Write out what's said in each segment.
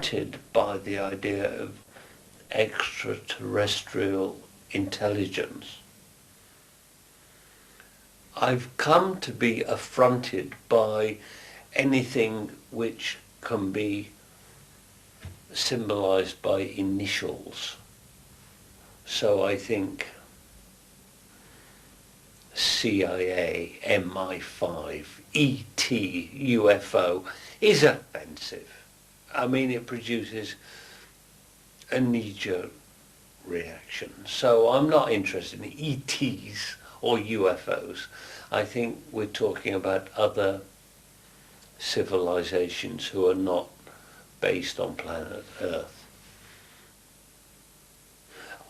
affronted by the idea of extraterrestrial intelligence. I've come to be affronted by anything which can be symbolized by initials. So I think CIA, MI5, ET, UFO is offensive. I mean, it produces a knee-jerk reaction. So I'm not interested in ETs or UFOs. I think we're talking about other civilizations who are not based on planet Earth.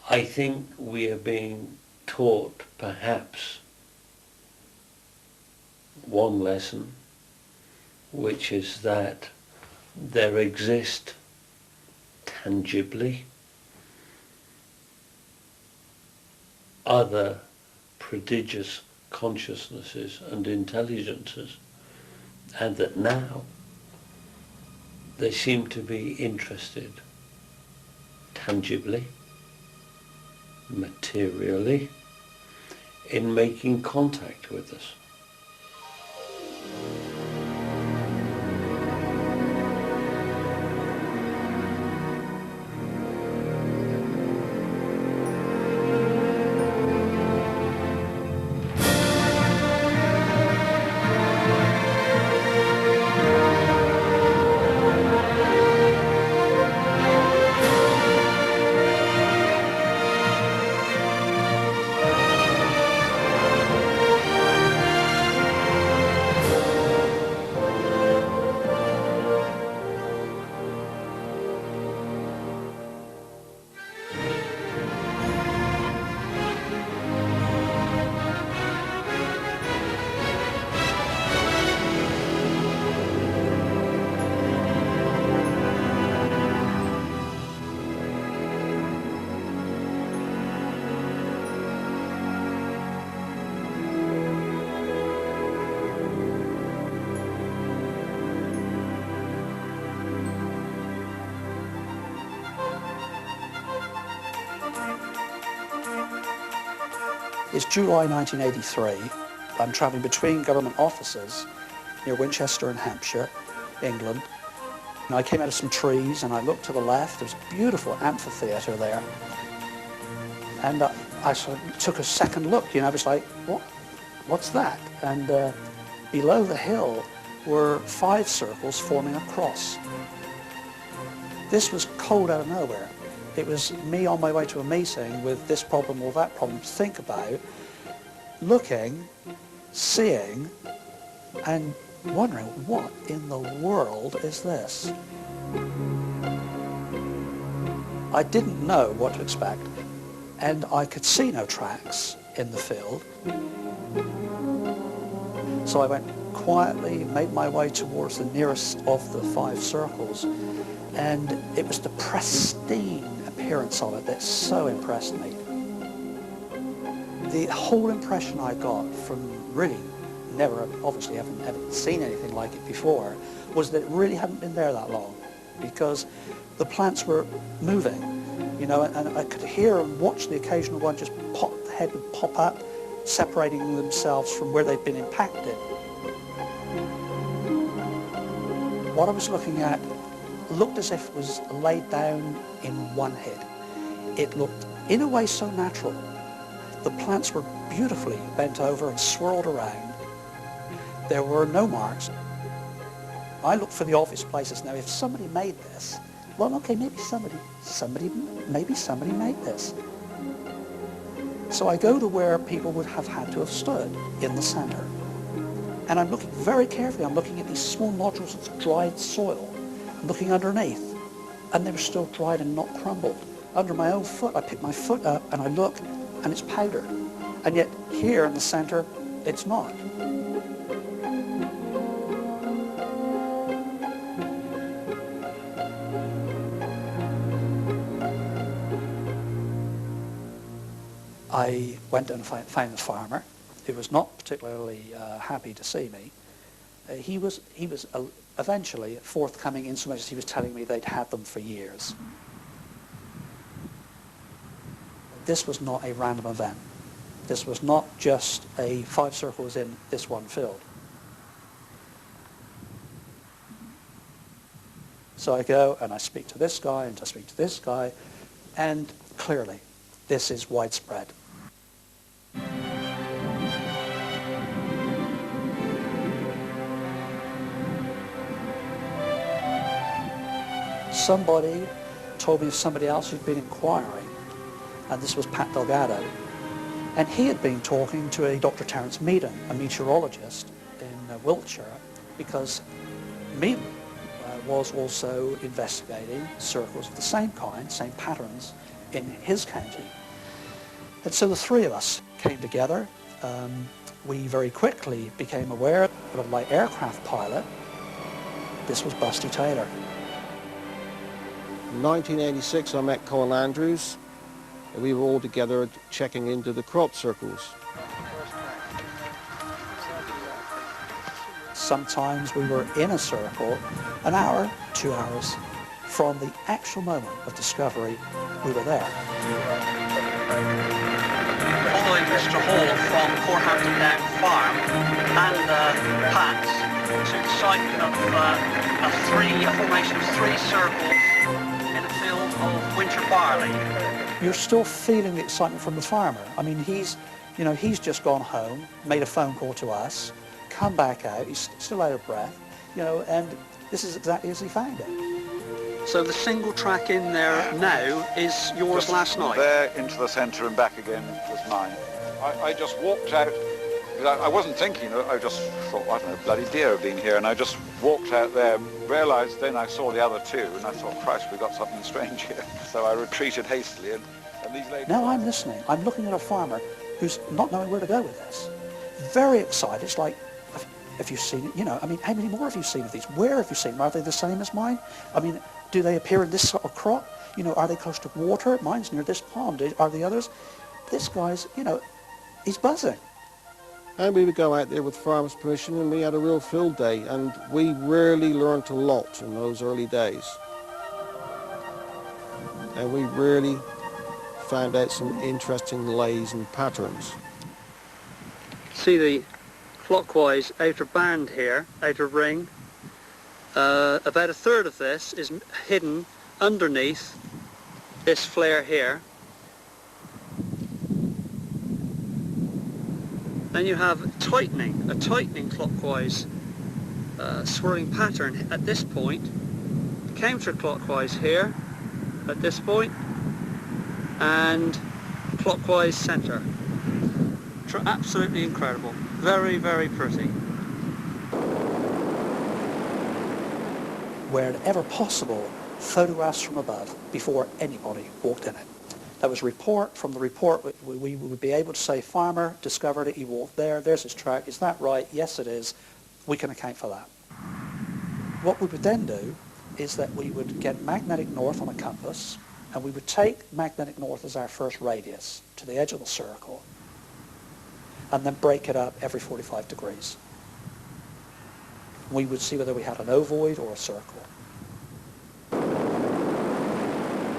I think we are being taught perhaps one lesson, which is that there exist tangibly other prodigious consciousnesses and intelligences, and that now they seem to be interested tangibly, materially, in making contact with us. It's July 1983. I'm travelling between government offices near Winchester in Hampshire, England. And I came out of some trees and I looked to the left. There's a beautiful amphitheatre there. And I sort of took a second look, you know, I was like, what's that? And below the hill were 5 circles forming a cross. This was cold out of nowhere. It was me on my way to a meeting with this problem or that problem to think about, looking, seeing, and wondering, what in the world is this? I didn't know what to expect, and I could see no tracks in the field. So I went quietly, made my way towards the nearest of the 5 circles, and it was the pristine appearance of it that so impressed me. The whole impression I got from really obviously haven't seen anything like it before, was that it really hadn't been there that long, because the plants were moving, you know, and I could hear and watch the occasional one just pop, the head would pop up, separating themselves from where they'd been impacted. What I was looking at looked as if it was laid down in one head. It looked, in a way, so natural. The plants were beautifully bent over and swirled around. There were no marks. I looked for the obvious places. Now, if somebody made this, well, okay, maybe somebody made this. So I go to where people would have had to have stood, in the center. And I'm looking very carefully. I'm looking at these small nodules of dried soil. I'm looking underneath, and they were still dried and not crumbled. Under my own foot, I pick my foot up and I look, and it's powdered. And yet, here in the center, it's not. I went and found the farmer, who was not particularly happy to see me. He was eventually forthcoming in so much as he was telling me they'd had them for years. This was not a random event. This was not just a 5 circles in this one field. So I go and I speak to this guy and I speak to this guy, and clearly this is widespread. Somebody told me of somebody else who'd been inquiring, and this was Pat Delgado. And he had been talking to a Dr. Terence Meaden, a meteorologist in Wiltshire, because Meaden was also investigating circles of the same kind, same patterns, in his county. And so the three of us came together. We very quickly became aware of a light aircraft pilot. This was Busty Taylor. In 1986, I met Colin Andrews, and we were all together checking into the crop circles. Sometimes we were in a circle an hour, 2 hours from the actual moment of discovery. We were there. Following Mr. Hall from Corehampton Down Farm and Pat's to the site of a formation of 3 circles in a field of winter barley. You're still feeling the excitement from the farmer. I mean, he's just gone home, made a phone call to us, come back out, he's still out of breath, and this is exactly as he found it. So the single track in there now is yours Just last night? There into the centre and back again was mine. I just walked out, because I wasn't thinking, I just thought, I don't know, bloody deer have been here, and I just walked out there, realised then I saw the other 2, and I thought, Christ, we've got something strange here. So I retreated hastily, and these ladies... Now I'm listening. I'm looking at a farmer who's not knowing where to go with this. Very excited. It's like, have you seen it? I mean, how many more have you seen of these? Where have you seen them? Are they the same as mine? I mean, do they appear in this sort of crop? Are they close to water? Mine's near this pond. Are the others? This guy's, he's buzzing. And we would go out there with farmers' permission, and we had a real field day, and we really learnt a lot in those early days. And we really found out some interesting lays and patterns. See the clockwise outer band here, outer ring. About a third of this is hidden underneath this flare here. Then you have a tightening clockwise swirling pattern at this point, counterclockwise here at this point, and clockwise centre. Absolutely incredible. Very, very pretty. Wherever possible, photographs from above before anybody walked in it. That was from the report, we would be able to say, farmer discovered it, he walked there, there's his track, is that right? Yes, it is. We can account for that. What we would then do is that we would get magnetic north on a compass, and we would take magnetic north as our first radius to the edge of the circle, and then break it up every 45 degrees. We would see whether we had an ovoid or a circle.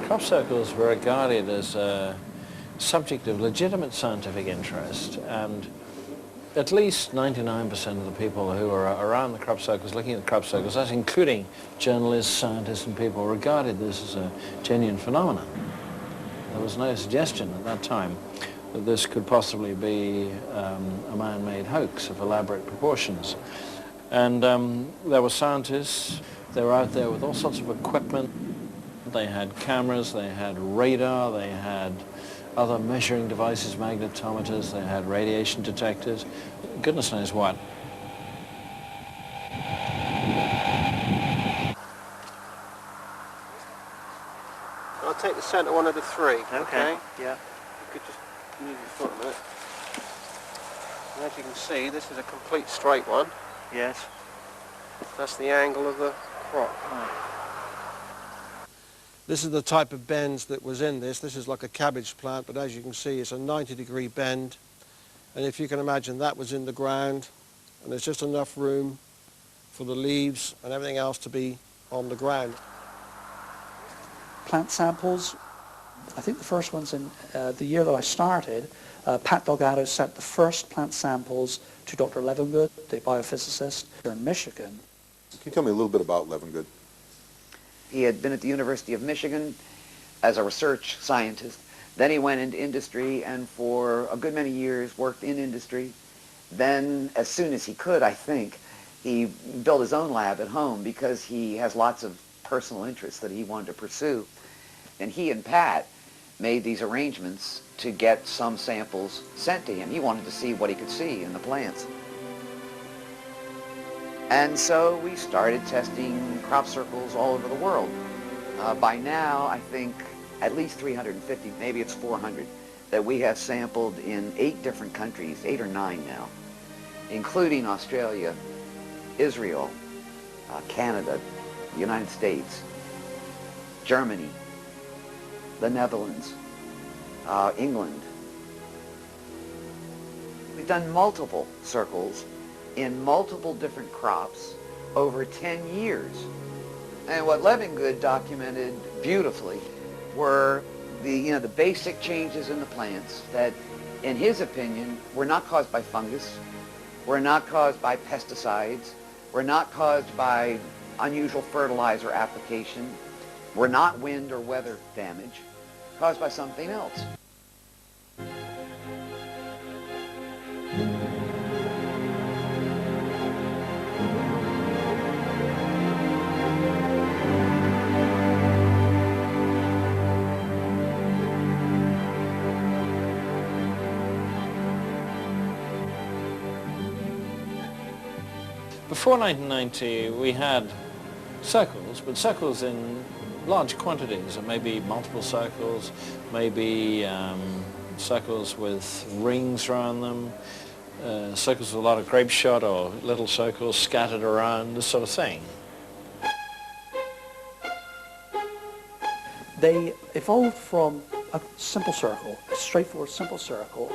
Crop circles were regarded as a subject of legitimate scientific interest, and at least 99% of the people who were around the crop circles, looking at the crop circles, that's including journalists, scientists and people, regarded this as a genuine phenomenon. There was no suggestion at that time that this could possibly be a man-made hoax of elaborate proportions. And there were scientists, they were out there with all sorts of equipment. They had cameras, they had radar, they had other measuring devices, magnetometers, they had radiation detectors, goodness knows what. I'll take the centre one of the 3, okay? Yeah. You could just move your foot a minute. And as you can see, this is a complete straight one. Yes. That's the angle of the crop. Right. This is the type of bends that was in this. This is like a cabbage plant, but as you can see, it's a 90-degree bend. And if you can imagine, that was in the ground, and there's just enough room for the leaves and everything else to be on the ground. Plant samples, I think the first ones in the year that I started, Pat Delgado sent the first plant samples to Dr. Levengood, the biophysicist here in Michigan. Can you tell me a little bit about Levengood? He had been at the University of Michigan as a research scientist. Then he went into industry and for a good many years worked in industry. Then, as soon as he could, I think, he built his own lab at home because he has lots of personal interests that he wanted to pursue. And he and Pat made these arrangements to get some samples sent to him. He wanted to see what he could see in the plants. And so we started testing crop circles all over the world. By now, I think at least 350, maybe it's 400, that we have sampled in 8 different countries, 8 or 9 now, including Australia, Israel, Canada, the United States, Germany, the Netherlands, England. We've done multiple circles in multiple different crops over 10 years. And what Levengood documented beautifully were the basic changes in the plants that, in his opinion, were not caused by fungus, were not caused by pesticides, were not caused by unusual fertilizer application, were not wind or weather damage, caused by something else. Before 1990, we had circles, but circles in large quantities, or maybe multiple circles, maybe circles with rings around them, circles with a lot of grape shot, or little circles scattered around, this sort of thing. They evolved from a simple circle, a straightforward simple circle.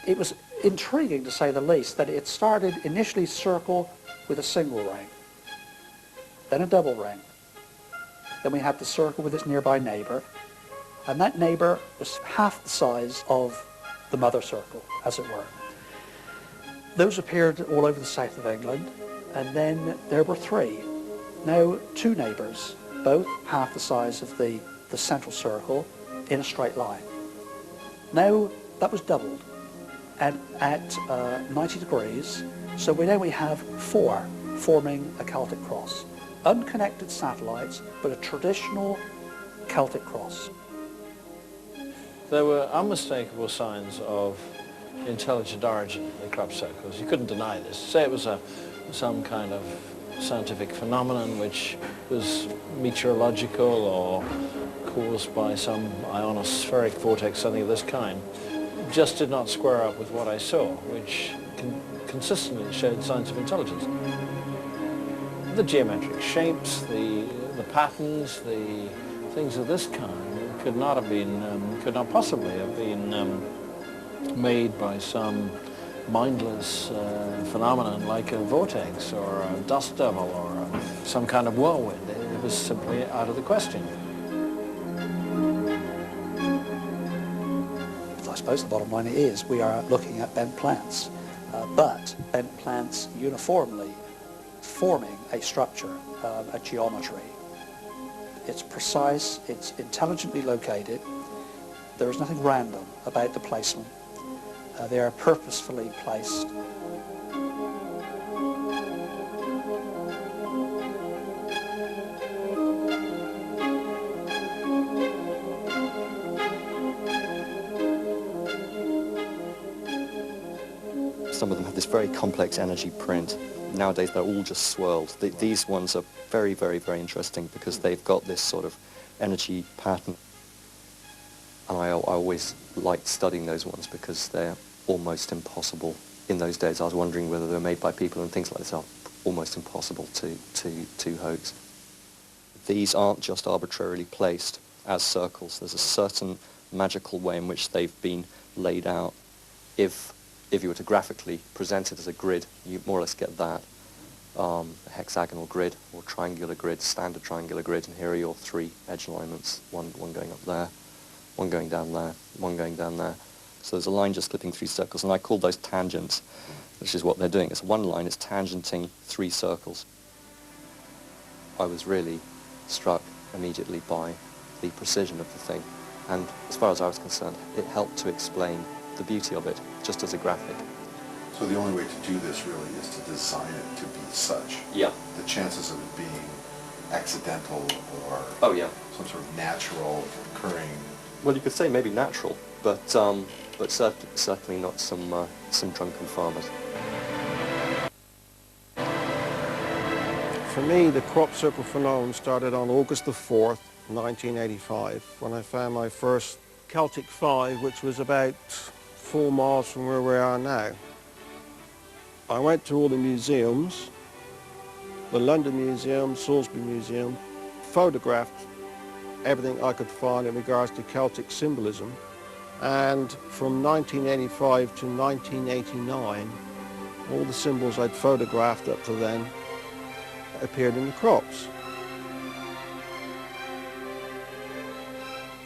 It was intriguing, to say the least, that it started initially circle with a single ring, then a double ring. Then we had the circle with its nearby neighbor, and that neighbor was half the size of the mother circle, as it were. Those appeared all over the south of England, and then there were 3. Now 2 neighbors, both half the size of the central circle, in a straight line. Now that was doubled, and at 90 degrees, so now we have 4 forming a Celtic cross. Unconnected satellites, but a traditional Celtic cross. There were unmistakable signs of intelligent origin in the crop circles. You couldn't deny this. Say it was some kind of scientific phenomenon which was meteorological or caused by some ionospheric vortex, something of this kind, just did not square up with what I saw, which consistently showed signs of intelligence. The geometric shapes, the patterns, the things of this kind could not possibly have been made by some mindless phenomenon like a vortex or a dust devil or some kind of whirlwind. It was simply out of the question. I suppose the bottom line is we are looking at bent plants, but bent plants uniformly forming a structure, a geometry. It's precise, it's intelligently located, there is nothing random about the placement. They are purposefully placed. Some of them have this very complex energy print. Nowadays they're all just swirled. These ones are very, very, very interesting because they've got this sort of energy pattern. And I always liked studying those ones because they're almost impossible. In those days I was wondering whether they were made by people, and things like this are almost impossible to hoax. These aren't just arbitrarily placed as circles. There's a certain magical way in which they've been laid out. If you were to graphically present it as a grid, you more or less get that. a hexagonal grid or triangular grid, standard triangular grid, and here are your 3 edge alignments, one going up there, one going down there, one going down there. So there's a line just clipping 3 circles, and I call those tangents, which is what they're doing. It's one line, it's tangenting 3 circles. I was really struck immediately by the precision of the thing, and as far as I was concerned, it helped to explain the beauty of it, just as a graphic. So the only way to do this really is to design it to be such. Yeah. The chances of it being accidental or Oh, yeah. some sort of natural occurring. Well, you could say maybe natural, but certainly not some drunken farmers. For me, the crop circle phenomenon started on August the 4th, 1985, when I found my first Celtic 5, which was about 4 miles from where we are now. I went to all the museums, the London Museum, Salisbury Museum, photographed everything I could find in regards to Celtic symbolism, and from 1985 to 1989, all the symbols I'd photographed up to then appeared in the crops.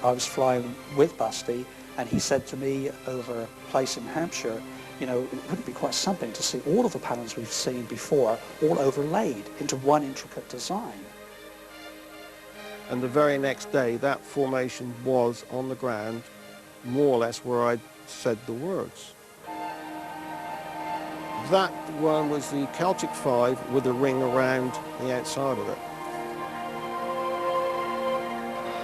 I was flying with Busty, and he said to me over a place in Hampshire, you know, it wouldn't be quite something to see all of the patterns we've seen before all overlaid into one intricate design. And the very next day, that formation was on the ground, more or less where I'd said the words. That one was the Celtic 5 with a ring around the outside of it.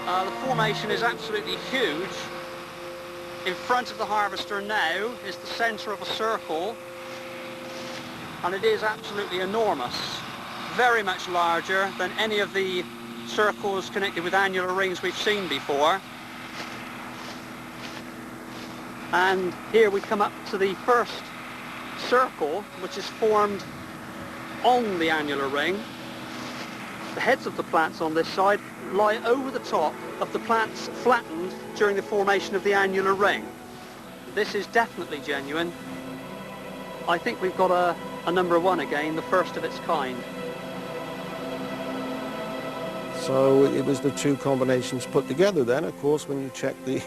The formation is absolutely huge. In front of the harvester now is the centre of a circle, and it is absolutely enormous. Very much larger than any of the circles connected with annular rings we've seen before. And here we come up to the first circle, which is formed on the annular ring. The heads of the plants on this side lie over the top of the plants flattened during the formation of the annular ring. This is definitely genuine. I think we've got a number 1 again, the first of its kind. So it was the 2 combinations put together then. Of course, when you check the,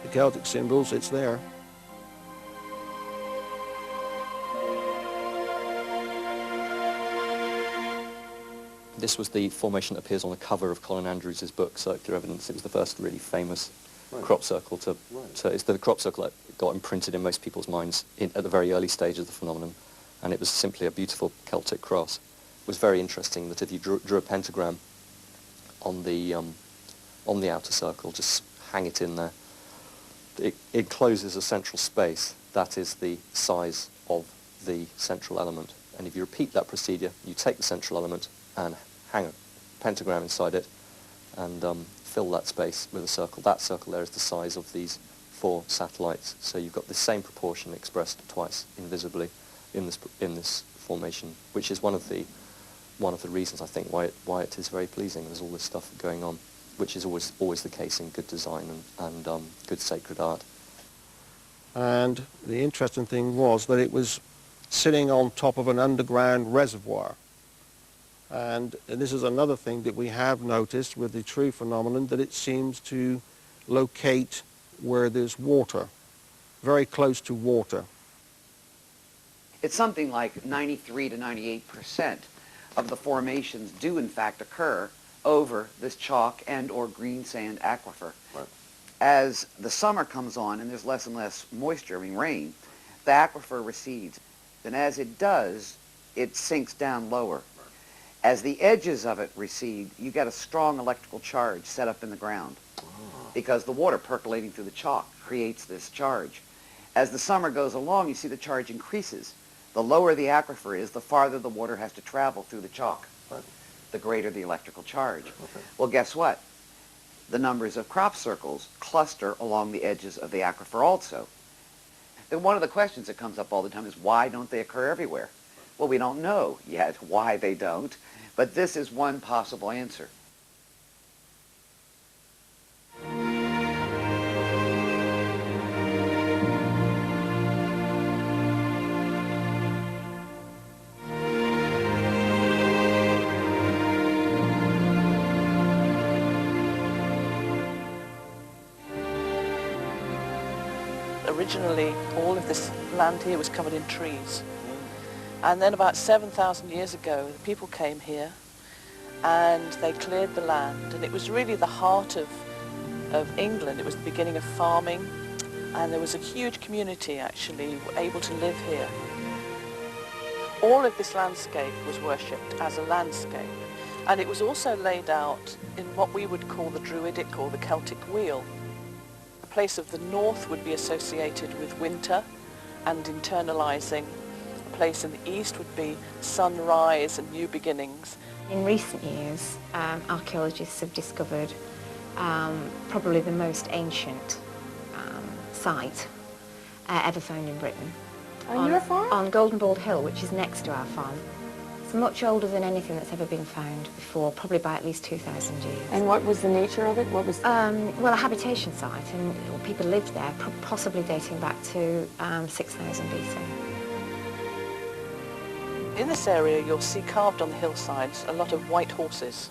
the Celtic symbols, it's there. This was the formation that appears on the cover of Colin Andrews' book, Circular Evidence. It was the first really famous crop circle it's the crop circle that got imprinted in most people's minds at the very early stage of the phenomenon, and it was simply a beautiful Celtic cross. It was very interesting that if you drew a pentagram on the outer circle, just hang it in there, it encloses a central space that is the size of the central element. And if you repeat that procedure, you take the central element and hang a pentagram inside it and fill that space with a circle. That circle there is the size of these 4 satellites. So you've got the same proportion expressed twice invisibly in this formation, which is one of the reasons I think why it is very pleasing. There's all this stuff going on, which is always the case in good design and good sacred art. And the interesting thing was that it was sitting on top of an underground reservoir. And this is another thing that we have noticed with the true phenomenon, that it seems to locate where there's water, very close to water. It's something like 93 to 98% of the formations do in fact occur over this chalk and or green sand aquifer. Right. As the summer comes on and there's less and less moisture, rain, the aquifer recedes. And as it does, it sinks down lower. As the edges of it recede, you get a strong electrical charge set up in the ground because the water percolating through the chalk creates this charge. As the summer goes along, you see the charge increases. The lower the aquifer is, the farther the water has to travel through the chalk, the greater the electrical charge. Well, guess what? The numbers of crop circles cluster along the edges of the aquifer also. And one of the questions that comes up all the time is, why don't they occur everywhere? Well, we don't know yet why they don't, but this is one possible answer. Originally, all of this land here was covered in trees. And then about 7,000 years ago, the people came here and they cleared the land, and it was really the heart of England. It was the beginning of farming, and there was a huge community actually able to live here. All of this landscape was worshipped as a landscape, and it was also laid out in what we would call the Druidic or the Celtic wheel. The place of the north would be associated with winter and internalizing. The place in the east would be sunrise and new beginnings. In recent years, archaeologists have discovered probably the most ancient site ever found in Britain. On your farm? On Golden Bald Hill, which is next to our farm. It's much older than anything that's ever been found before, probably by at least 2,000 years. And what was the nature of it? What was? Well, a habitation site, and people lived there, possibly dating back to 6,000 BC. In this area, you'll see carved on the hillsides a lot of white horses.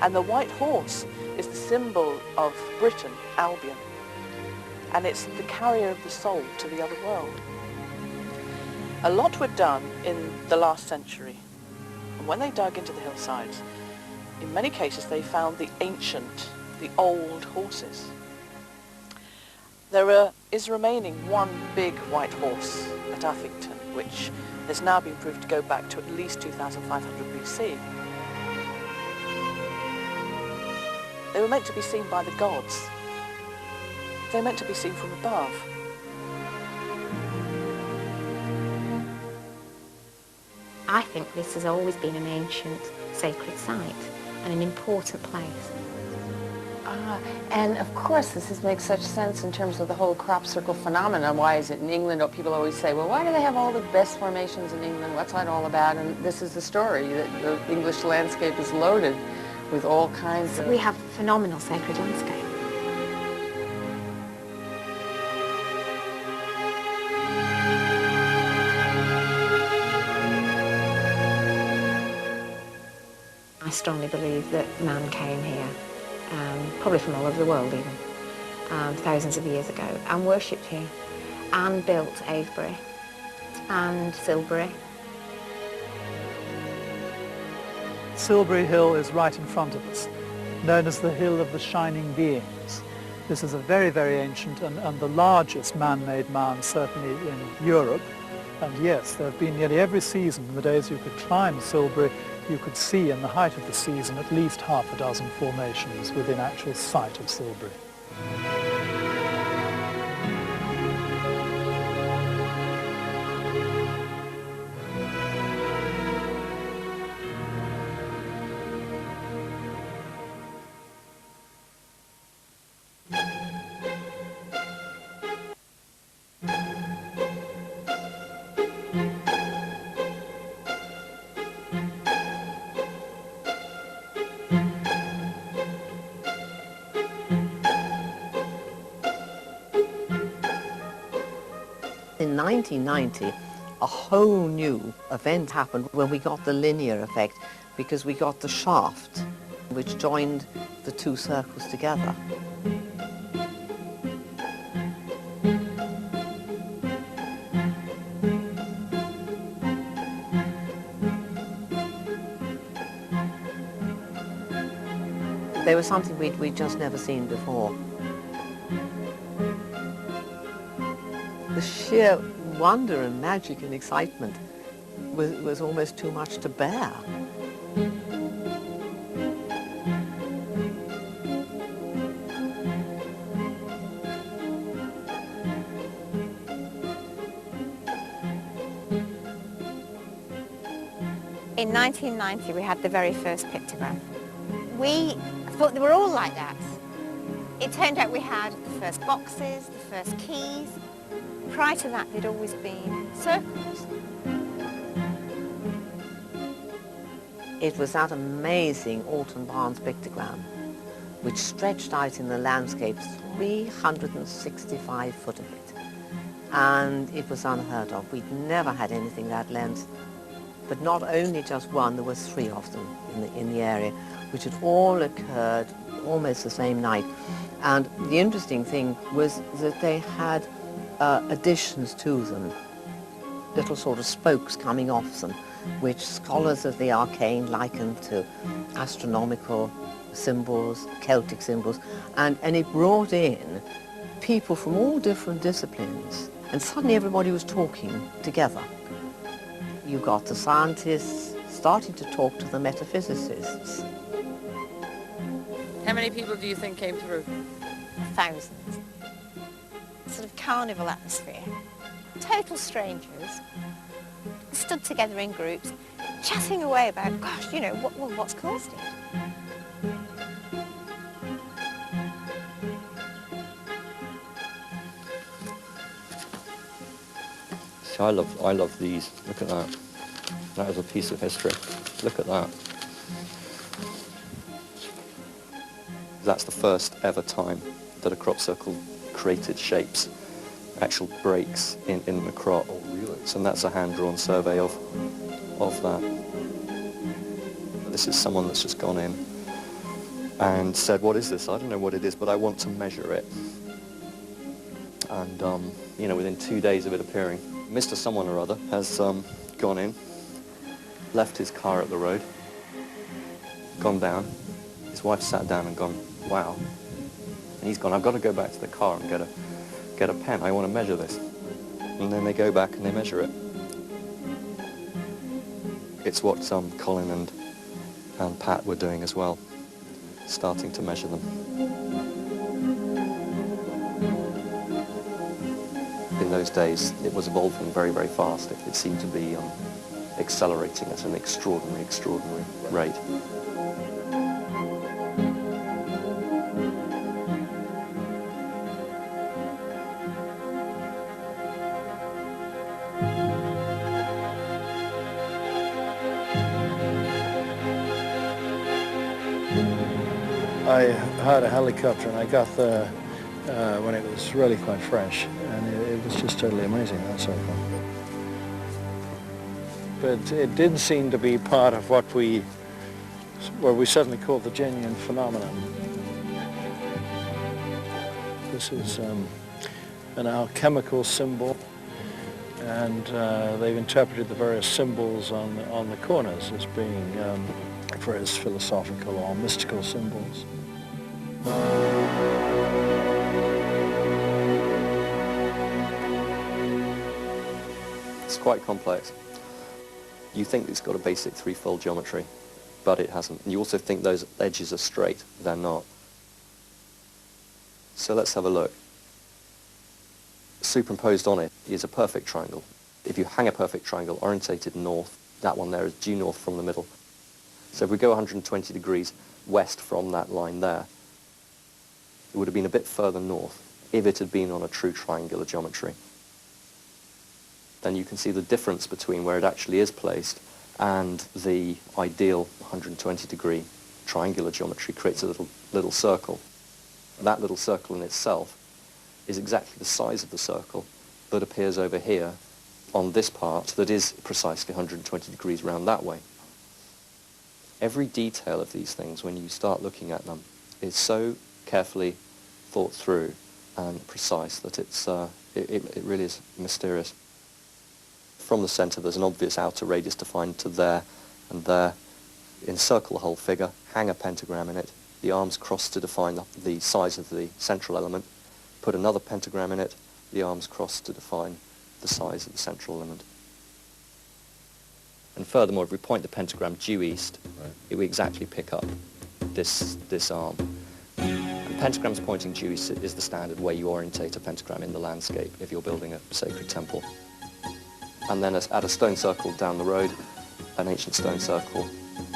And the white horse is the symbol of Britain, Albion. And it's the carrier of the soul to the other world. A lot were done in the last century. And when they dug into the hillsides, in many cases they found the ancient, the old horses. There is remaining one big white horse at Uffington, which has now been proved to go back to at least 2,500 BC. They were meant to be seen by the gods. They were meant to be seen from above. I think this has always been an ancient sacred site and an important place. And of course this makes such sense in terms of the whole crop circle phenomenon. Why is it in England? People always say, well, why do they have all the best formations in England? What's that all about? And this is the story, that the English landscape is loaded with all kinds of... We have phenomenal sacred landscape. I strongly believe that man came here, probably from all over the world even, thousands of years ago, and worshipped here, and built Avebury and Silbury. Silbury Hill is right in front of us, known as the Hill of the Shining Beings. This is a very, very ancient and the largest man-made mound certainly in Europe. And yes, there have been nearly every season, in the days you could climb Silbury, you could see in the height of the season at least half a dozen formations within actual sight of Silbury. In 1990, a whole new event happened when we got the linear effect, because we got the shaft which joined the two circles together. They were something we'd just never seen before. The sheer wonder and magic and excitement was almost too much to bear. In 1990 we had the very first pictogram. We thought they were all like that. It turned out we had the first boxes, the first keys. Prior to that, they'd always been circles. It was that amazing Alton Barnes pictogram, which stretched out in the landscape 365 foot of it. And it was unheard of. We'd never had anything that length. But not only just one, there were three of them in the area, which had all occurred almost the same night. And the interesting thing was that they had additions to them, little sort of spokes coming off them, which scholars of the arcane likened to astronomical symbols, Celtic symbols, and it brought in people from all different disciplines, and suddenly everybody was talking together. You got the scientists starting to talk to the metaphysicists. How many people do you think came through? Thousands. Sort of carnival atmosphere. Total strangers, stood together in groups, chatting away about, gosh, you know, what's caused it? See, I love these. Look at that. That is a piece of history. Look at that. That's the first ever time that a crop circle created shapes, actual breaks in the crop. Oh, really? So that's a hand-drawn survey of that. This is someone that's just gone in and said, what is this? I don't know what it is, but I want to measure it. And, you know, within 2 days of it appearing, Mr. Someone or other has gone in, left his car at the road, gone down. His wife sat down and gone, wow. And he's gone, I've got to go back to the car and get a pen. I want to measure this. And then they go back and they measure it. It's what Colin and Pat were doing as well, starting to measure them. In those days, it was evolving very, very fast. It seemed to be accelerating at an extraordinary rate. I had a helicopter and I got there when it was really quite fresh, and it was just totally amazing, that circle. But it didn't seem to be part of what we certainly called the genuine phenomenon. This is an alchemical symbol, and they've interpreted the various symbols on the corners as being various philosophical or mystical symbols. It's quite complex. You think it's got a basic threefold geometry, but it hasn't. And you also think those edges are straight. They're not. So let's have a look. Superimposed on it is a perfect triangle. If you hang a perfect triangle orientated north, that one there is due north from the middle. So if we go 120 degrees west from that line there, it would have been a bit further north if it had been on a true triangular geometry. Then you can see the difference between where it actually is placed and the ideal 120 degree triangular geometry creates a little circle. That little circle in itself is exactly the size of the circle that appears over here on this part that is precisely 120 degrees round that way. Every detail of these things, when you start looking at them, is so carefully thought through and precise that it really is mysterious. From the centre, there's an obvious outer radius defined to there and there. Encircle the whole figure, hang a pentagram in it, the arms cross to define the size of the central element, put another pentagram in it, the arms cross to define the size of the central element. And furthermore, if we point the pentagram due east, it will exactly pick up this arm. And pentagrams pointing due east is the standard way you orientate a pentagram in the landscape if you're building a sacred temple. And then at a stone circle down the road, an ancient stone circle,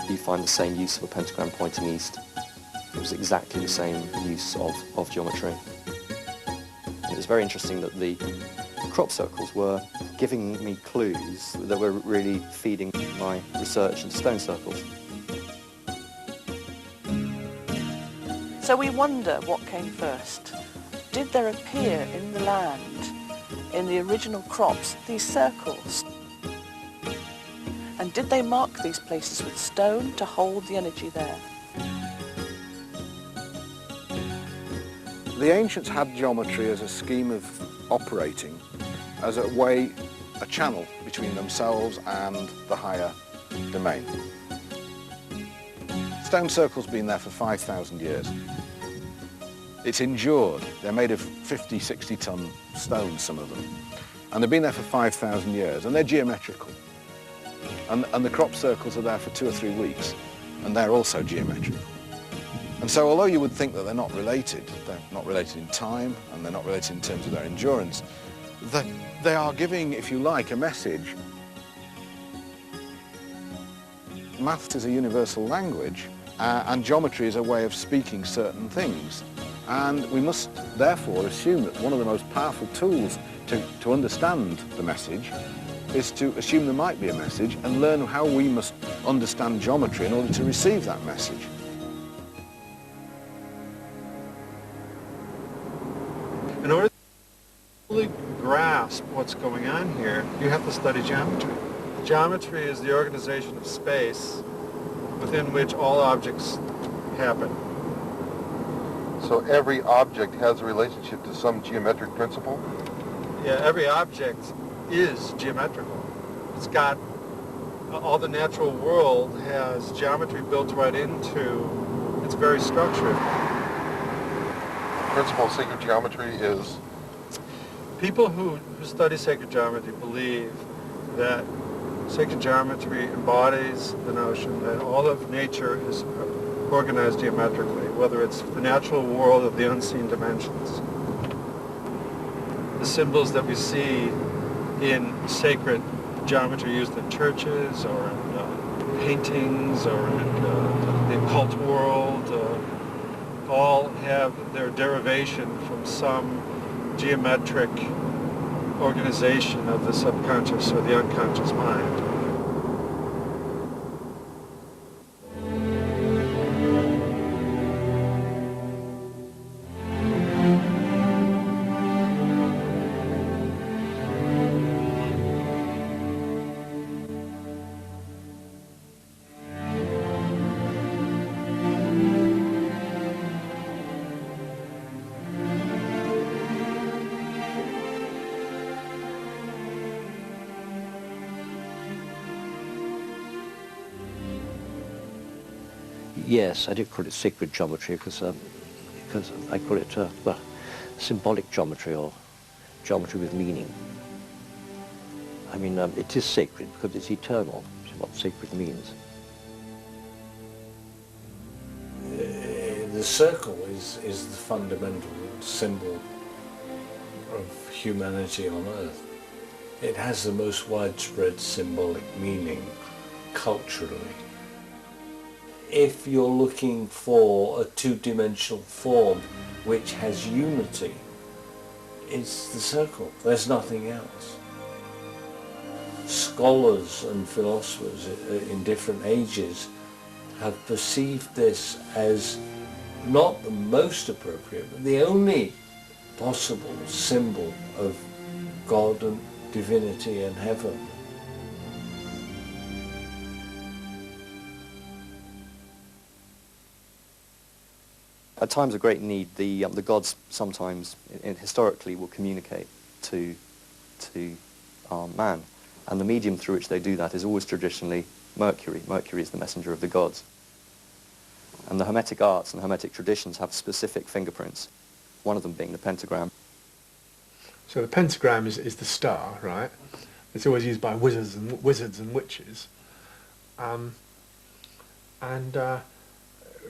you find the same use of a pentagram pointing east. It was exactly the same use of geometry. And it was very interesting that the crop circles were giving me clues that were really feeding my research into stone circles. So we wonder what came first. Did there appear in the land, in the original crops, these circles? And did they mark these places with stone to hold the energy there? The ancients had geometry as a scheme of operating, as a channel between themselves and the higher domain. Stone circle's been there for 5,000 years. It's endured. They're made of 50, 60 ton stones, some of them. And they've been there for 5,000 years, and they're geometrical. And the crop circles are there for 2 or 3 weeks, and they're also geometric. And so although you would think that they're not related in time, and they're not related in terms of their endurance, they are giving, if you like, a message. Maths is a universal language, and geometry is a way of speaking certain things. And we must therefore assume that one of the most powerful tools to understand the message is to assume there might be a message and learn how we must understand geometry in order to receive that message. In order to fully grasp what's going on here, you have to study geometry. Geometry is the organization of space within which all objects happen. So every object has a relationship to some geometric principle? Yeah, every object is geometrical. It's got, all the natural world has geometry built right into its very structure. The principle of sacred geometry is? People who study sacred geometry believe that sacred geometry embodies the notion that all of nature is organized geometrically, whether it's the natural world or the unseen dimensions. The symbols that we see in sacred geometry used in churches or in paintings or in the occult world all have their derivation from some geometric organization of the subconscious or the unconscious mind. Yes, I do call it sacred geometry because I call it, well, symbolic geometry or geometry with meaning. I mean, it is sacred because it's eternal, which is what sacred means. The circle is the fundamental symbol of humanity on Earth. It has the most widespread symbolic meaning culturally. If you're looking for a two-dimensional form which has unity, it's the circle. There's nothing else. Scholars and philosophers in different ages have perceived this as not the most appropriate, but the only possible symbol of God and divinity and heaven. At times of great need, the gods sometimes, historically, will communicate to man. And the medium through which they do that is always traditionally Mercury. Mercury is the messenger of the gods. And the Hermetic arts and Hermetic traditions have specific fingerprints, one of them being the pentagram. So the pentagram is the star, right? It's always used by wizards and witches.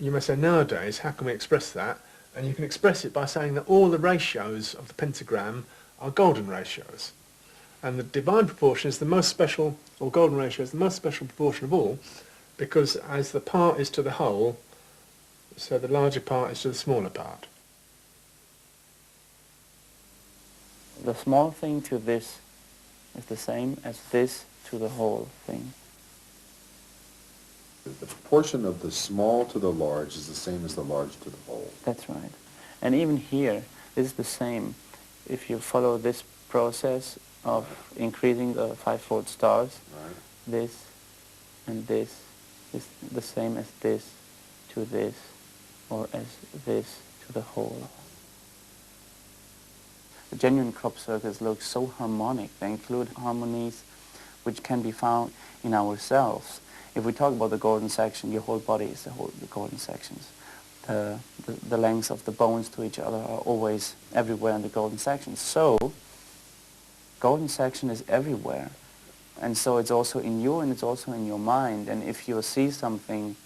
You may say nowadays, how can we express that? And you can express it by saying that all the ratios of the pentagram are golden ratios. And the divine proportion is the most special, or golden ratio is the most special proportion of all, because as the part is to the whole, so the larger part is to the smaller part. The small thing to this is the same as this to the whole thing. The proportion of the small to the large is the same as the large to the whole. That's right. And even here, this is the same. If you follow this process of increasing the five-fold stars, right, this and this is the same as this to this, or as this to the whole. The genuine crop circles look so harmonic. They include harmonies which can be found in ourselves. If we talk about the golden section, your whole body is the golden sections. The lengths of the bones to each other are always everywhere in the golden section. So, golden section is everywhere. And so it's also in you and it's also in your mind. And if you see something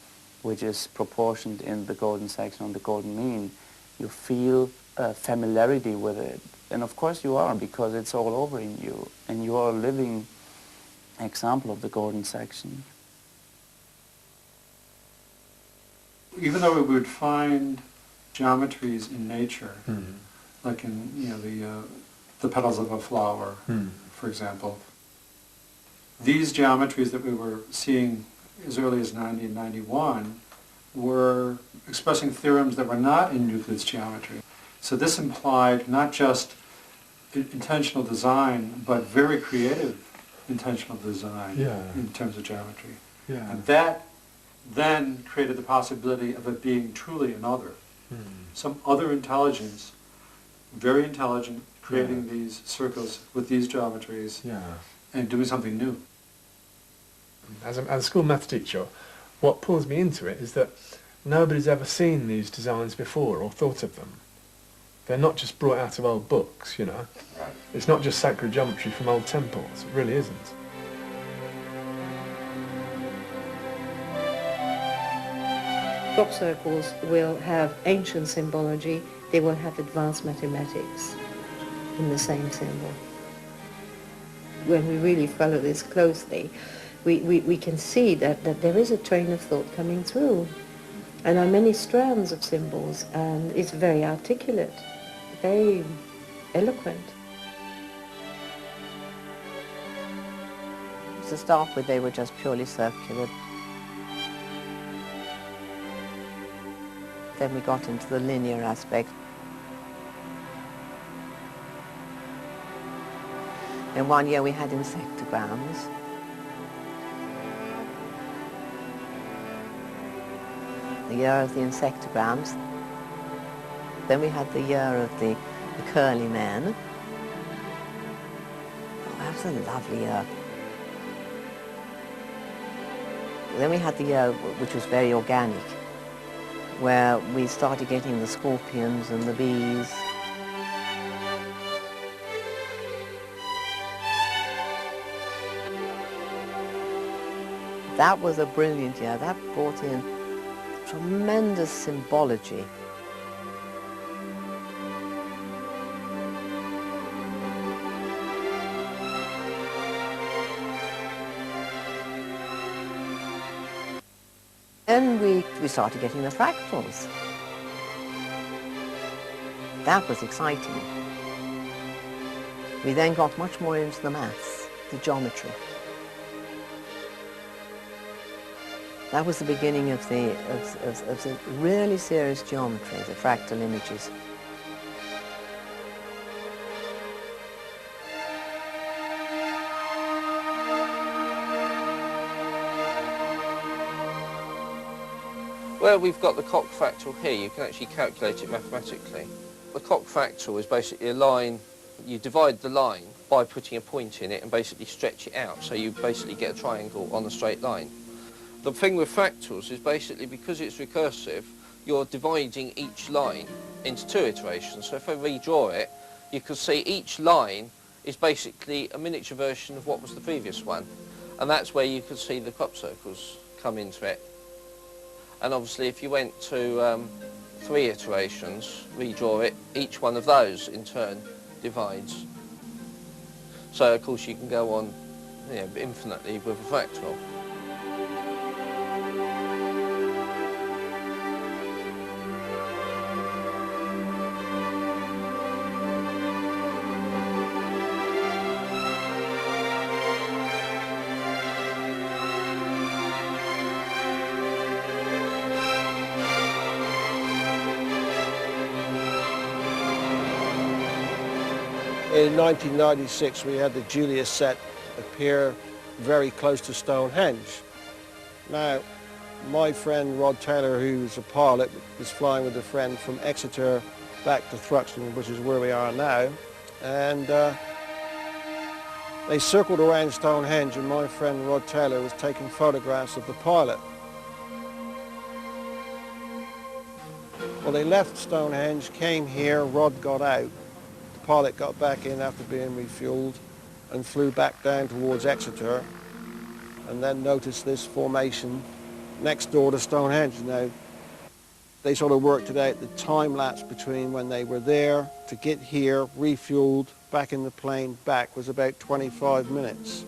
which is proportioned in the golden section on the golden mean, you feel familiarity with it. And of course you are, because it's all over in you. And you are a living example of the golden section. Even though we would find geometries in nature, like in the petals of a flower, for example, these geometries that we were seeing as early as 90 and 91 were expressing theorems that were not in Euclid's geometry. So this implied not just intentional design, but very creative intentional design in terms of geometry. And that then created the possibility of it being truly another. Some other intelligence, very intelligent, creating these circles with these geometries and doing something new. As a school maths teacher, what pulls me into it is that nobody's ever seen these designs before or thought of them. They're not just brought out of old books, you know. It's not just sacred geometry from old temples, it really isn't. Crop circles will have ancient symbology, they will have advanced mathematics in the same symbol. When we really follow this closely, we can see that there is a train of thought coming through. And there are many strands of symbols, and it's very articulate, very eloquent. To start with, they were just purely circular. Then we got into the linear aspect. In one year we had insectograms. The year of the insectograms. Then we had the year of the curly man. Oh, that was a lovely year. Then we had the year which was very organic, where we started getting the scorpions and the bees. That was a brilliant year. That brought in tremendous symbology. Then we started getting the fractals. That was exciting. We then got much more into the maths, the geometry. That was the beginning of the really serious geometry, the fractal images. Where we've got the cock fractal here, you can actually calculate it mathematically. The cock fractal is basically a line, you divide the line by putting a point in it and basically stretch it out, so you basically get a triangle on a straight line. The thing with fractals is basically because it's recursive, you're dividing each line into two iterations. So if I redraw it, you can see each line is basically a miniature version of what was the previous one. And that's where you could see the crop circles come into it. And obviously if you went to 3 iterations, redraw it, each one of those in turn divides. So of course you can go on infinitely with a fractal. In 1996, we had the Julius set appear very close to Stonehenge. Now, my friend Rod Taylor, who's a pilot, was flying with a friend from Exeter back to Thruxton, which is where we are now. And they circled around Stonehenge, and my friend Rod Taylor was taking photographs of the pilot. Well, they left Stonehenge, came here, Rod got out, the pilot got back in after being refueled and flew back down towards Exeter, and then noticed this formation next door to Stonehenge. Now, they sort of worked it out, the time lapse between when they were there to get here, refueled, back in the plane, back was about 25 minutes.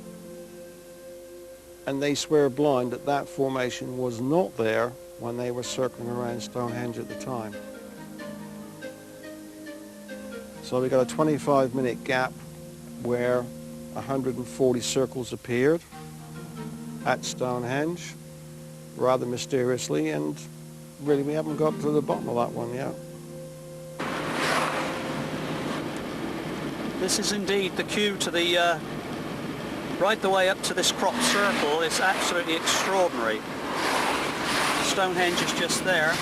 And they swear blind that that formation was not there when they were circling around Stonehenge at the time. So we got a 25-minute gap where 140 circles appeared at Stonehenge, rather mysteriously, and really we haven't got to the bottom of that one yet. This is indeed the queue to the, right the way up to this crop circle. It's absolutely extraordinary. Stonehenge is just there,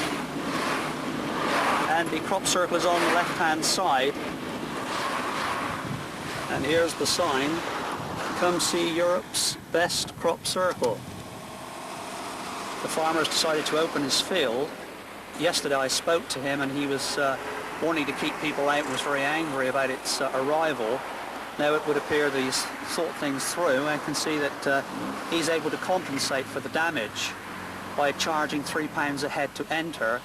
and the crop circle is on the left-hand side. And here's the sign, come see Europe's best crop circle. The farmer has decided to open his field. Yesterday I spoke to him and he was wanting to keep people out and was very angry about its arrival. Now it would appear that he's thought things through and can see that he's able to compensate for the damage by charging £3 a head to enter,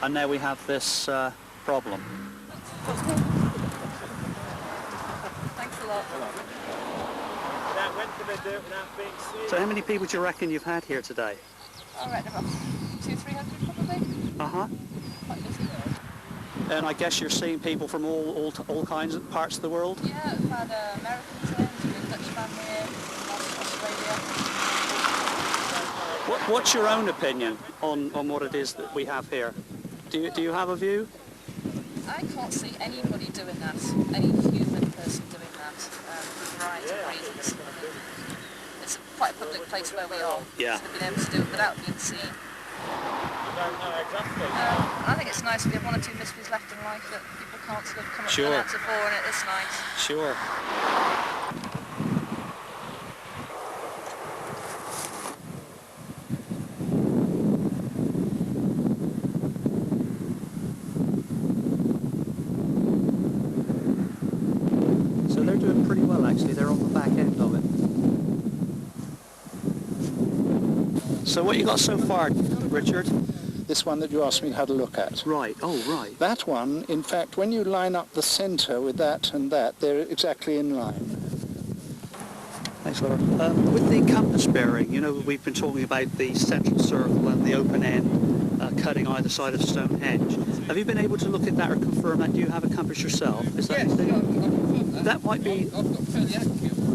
and now we have this problem. Thanks a lot. So how many people do you reckon you've had here today? I reckon about 200-300 probably. Uh-huh. Quite busy. And I guess you're seeing people from all kinds of parts of the world? Yeah, we've had Americans in, we've been Dutch family here, Australia. What's your own opinion on what it is that we have here? Do you have a view? I can't see anybody doing that, any human person doing that, for a variety of reasons. It's quite a public place where we are. Yeah. So being able to do it without being seen. I think it's nice. We have one or two mysteries left in life that people can't sort of come up with an answer for, and it's nice. Sure. So they're doing pretty well, actually. They're on the back end of it. So what you got so far, Richard? This one that you asked me to have a look at. Right, oh right. That one, in fact, when you line up the centre with that and that, they're exactly in line. Thanks, Laura. With the compass bearing, you know, we've been talking about the central circle and the open end cutting either side of Stonehenge. Have you been able to look at that or confirm that? Do you have a compass yourself? Is that that might be...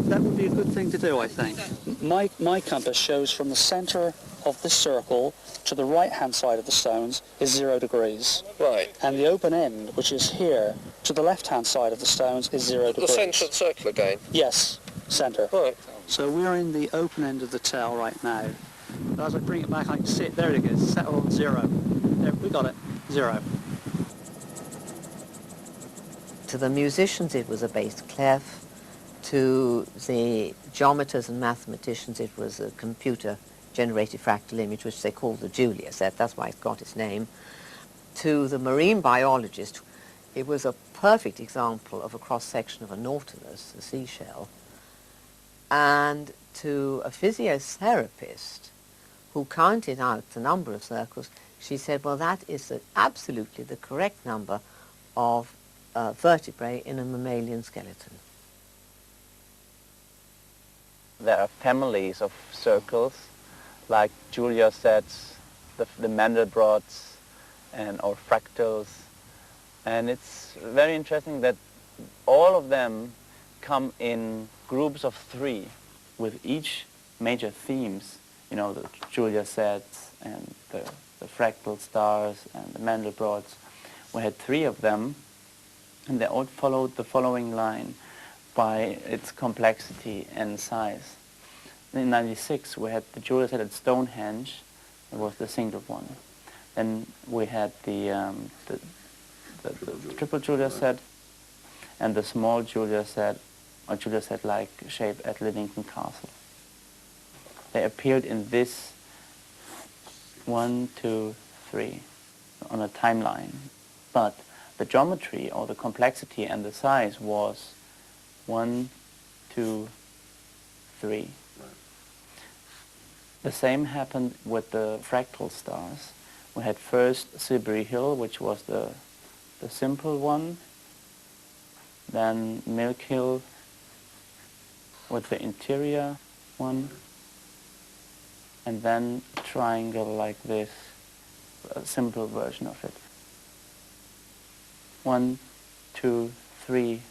That would be a good thing to do, I think. My compass shows from the centre of the circle to the right-hand side of the stones is 0 degrees. Right. And the open end, which is here, to the left-hand side of the stones is 0 degrees. The centre of the circle again? Yes, centre. Right. So we're in the open end of the tell right now. But as I bring it back, I can see it. There it is, settle on 0. There, we got it, 0. To the musicians it was a bass clef. To the geometers and mathematicians it was a computer-generated fractal image, which they called the Julia set. That's why it's got its name. To the marine biologist, it was a perfect example of a cross-section of a nautilus, a seashell. And to a physiotherapist who counted out the number of circles, she said, well, that is absolutely the correct number of vertebrae in a mammalian skeleton. There are families of circles, like Julia sets, the Mandelbrots, or fractals. And it's very interesting that all of them come in groups of 3, with each major themes. You know, the Julia sets and the fractal stars and the Mandelbrots. We had 3 of them, and they all followed the following line by its complexity and size. In 96 we had the Julia set at Stonehenge. It was the single one. Then we had the triple Julia set and the small Julius head-like shape at Livingston Castle. They appeared in this 1, 2, 3 on a timeline, but the geometry or the complexity and the size was 1, 2, 3. The same happened with the fractal stars. We had first Silbury Hill, which was the simple one, then Milk Hill with the interior one, and then a triangle like this, a simple version of it. 1, 2, 3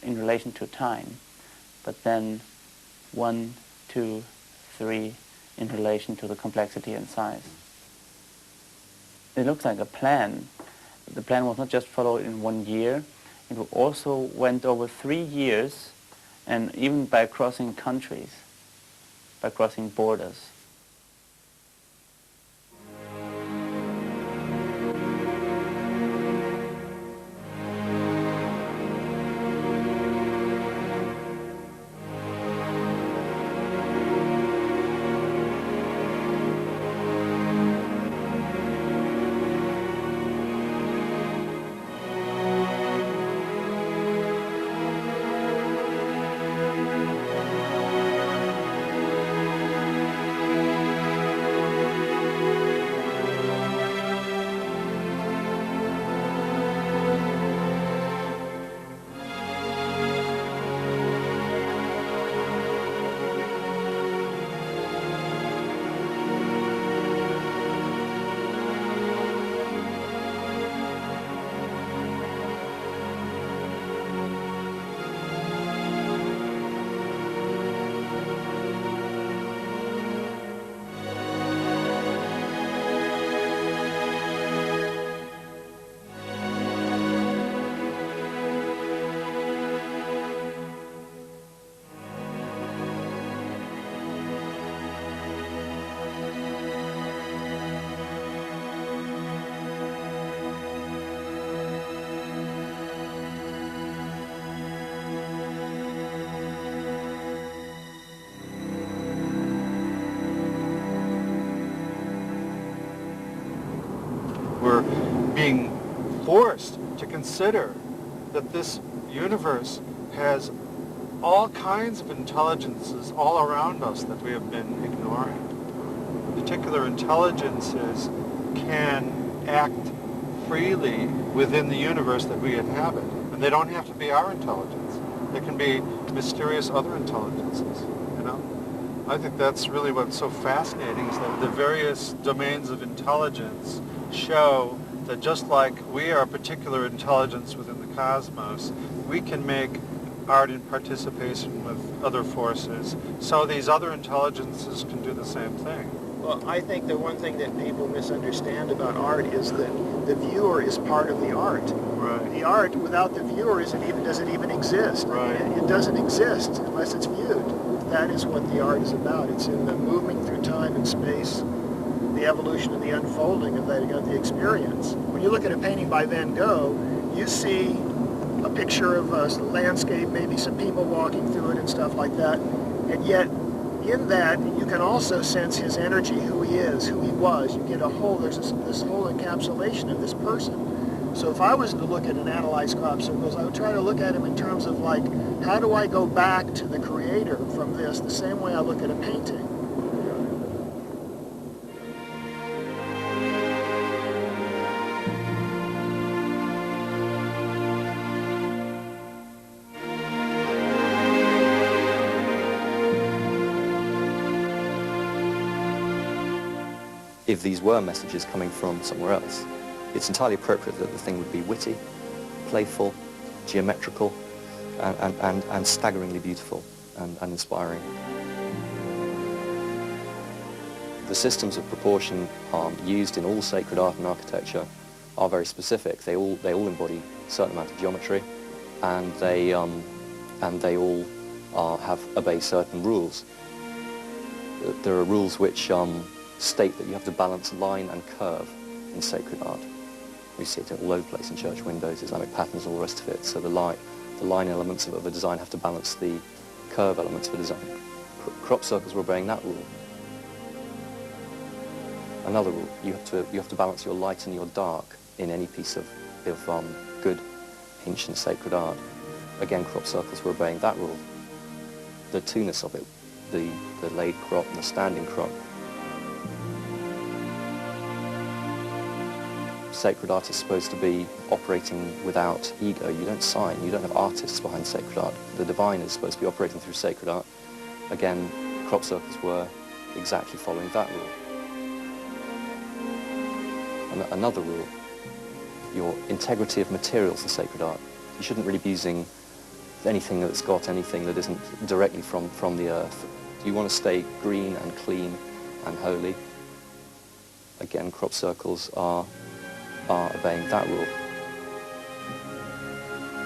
in relation to time, but then 1, 2, 3 in relation to the complexity and size. It looks like a plan. The plan was not just followed in 1 year, it also went over 3 years, and even by crossing countries, by crossing borders. We're being forced to consider that this universe has all kinds of intelligences all around us that we have been ignoring. Particular intelligences can act freely within the universe that we inhabit. And they don't have to be our intelligence. They can be mysterious other intelligences, you know? I think that's really what's so fascinating, is that the various domains of intelligence show that just like we are a particular intelligence within the cosmos, we can make art in participation with other forces, so these other intelligences can do the same thing. Well, I think the one thing that people misunderstand about art is that the viewer is part of the art. Right. The art without the viewer doesn't even exist. Right. It doesn't exist unless it's viewed. That is what the art is about. It's in the moving through time and space, the evolution and the unfolding of the experience. When you look at a painting by Van Gogh, you see a picture of a landscape, maybe some people walking through it and stuff like that, and yet in that you can also sense his energy, who he is, who he was. You get there's this whole encapsulation of this person. So if I was to look at and analyze crop circles, I would try to look at him in terms of like, how do I go back to the creator from this, the same way I look at a painting. If these were messages coming from somewhere else, it's entirely appropriate that the thing would be witty, playful, geometrical, and staggeringly beautiful and inspiring. The systems of proportion used in all sacred art and architecture are very specific. They all embody a certain amount of geometry, and they all obey certain rules. There are rules which state that you have to balance line and curve in sacred art. We see it all over the place in church windows, Islamic patterns, all the rest of it. So the line elements of a design have to balance the curve elements of a design. Crop circles were obeying that rule. Another rule, you have to balance your light and your dark in any piece of good ancient sacred art. Again, crop circles were obeying that rule. The two-ness of it, the laid crop and the standing crop. Sacred art is supposed to be operating without ego. You don't sign, you don't have artists behind sacred art. The divine is supposed to be operating through sacred art. Again, crop circles were exactly following that rule. Another rule, your integrity of materials in sacred art. You shouldn't really be using anything that's got anything that isn't directly from the earth. You want to stay green and clean and holy. Again, crop circles are obeying that rule.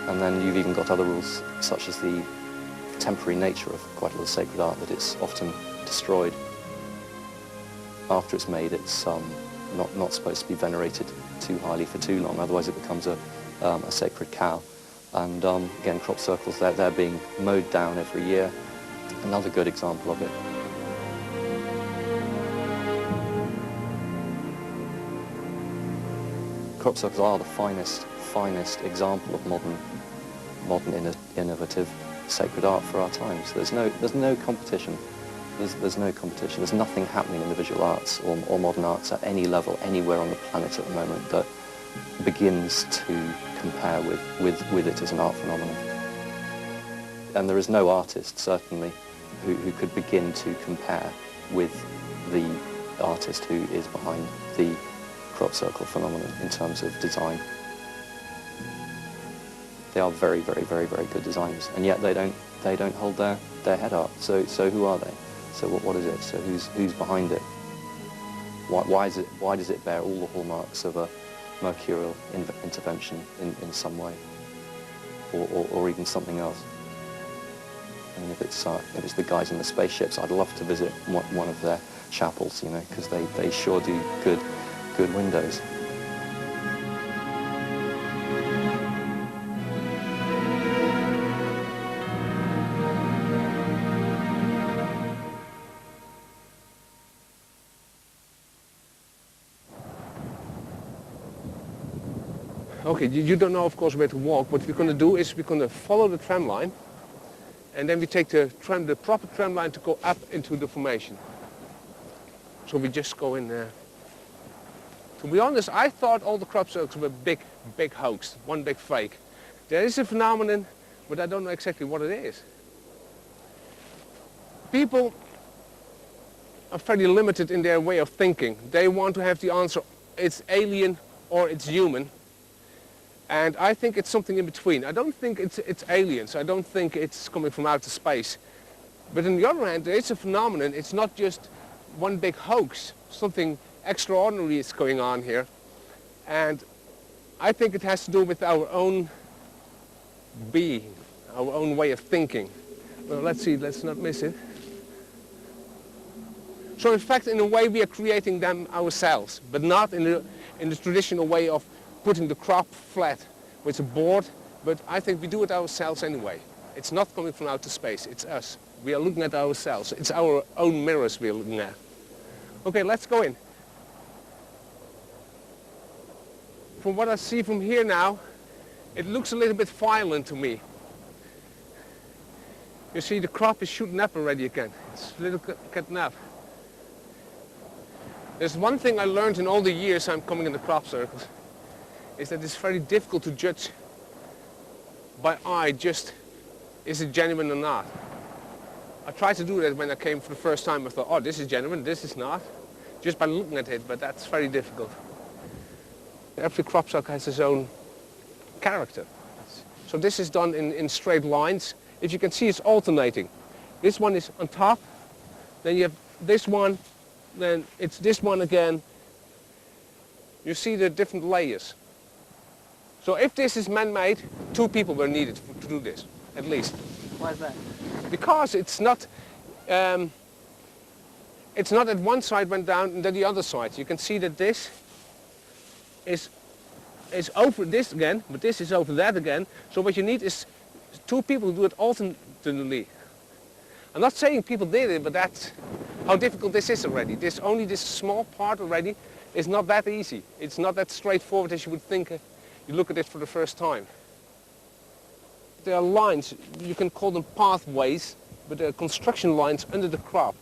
And then you've even got other rules, such as the temporary nature of quite a lot of sacred art, that it's often destroyed. After it's made, it's not supposed to be venerated too highly for too long, otherwise it becomes a sacred cow. And again, crop circles, they're being mowed down every year. Another good example of it. Crop circles are the finest example of modern innovative sacred art for our times. There's no competition. There's no competition. There's nothing happening in the visual arts or modern arts at any level, anywhere on the planet at the moment, that begins to compare with it as an art phenomenon. And there is no artist, certainly, who could begin to compare with the artist who is behind the crop circle phenomenon in terms of design. They are very, very, very, very good designers, and yet they don't hold their head up. So who are they? So what is it? So who's behind it? Why does it bear all the hallmarks of a mercurial intervention in some way, or even something else? I mean, if it's the guys in the spaceships, I'd love to visit one of their chapels, you know, because they sure do good windows. Okay, you don't know, of course, where to walk. What we're going to do is we're going to follow the tram line, and then we take the proper tram line to go up into the formation. So we just go in there. To be honest, I thought all the crop circles were big hoax, one big fake. There is a phenomenon, but I don't know exactly what it is. People are fairly limited in their way of thinking. They want to have the answer, it's alien or it's human. And I think it's something in between. I don't think it's aliens. I don't think it's coming from outer space. But on the other hand, there is a phenomenon. It's not just one big hoax. Something extraordinary is going on here. And I think it has to do with our own being, our own way of thinking. Well, let's see, let's not miss it. So in fact, in a way, we are creating them ourselves, but not in the traditional way of putting the crop flat with a board, but I think we do it ourselves anyway. It's not coming from outer space, it's us. We are looking at ourselves. It's our own mirrors we are looking at. Okay, let's go in. From what I see from here now, it looks a little bit violent to me. You see the crop is shooting up already again. It's a little getting up. There's one thing I learned in all the years I'm coming in the crop circles, is that it's very difficult to judge by eye just is it genuine or not. I tried to do that when I came for the first time. I thought, oh, this is genuine, this is not, just by looking at it, but that's very difficult. Every crop circle has its own character. So this is done in straight lines. If you can see, it's alternating. This one is on top, then you have this one, then it's this one again. You see the different layers. So if this is man-made, 2 people were needed to do this, at least. Why is that? Because it's not that one side went down and then the other side. You can see that this is is over this again, but this is over that again. So what you need is two people who do it alternately. I'm not saying people did it, but that's how difficult this is already. Only this small part already is not that easy. It's not that straightforward as you would think you look at it for the first time. There are lines, you can call them pathways, but there are construction lines under the crop.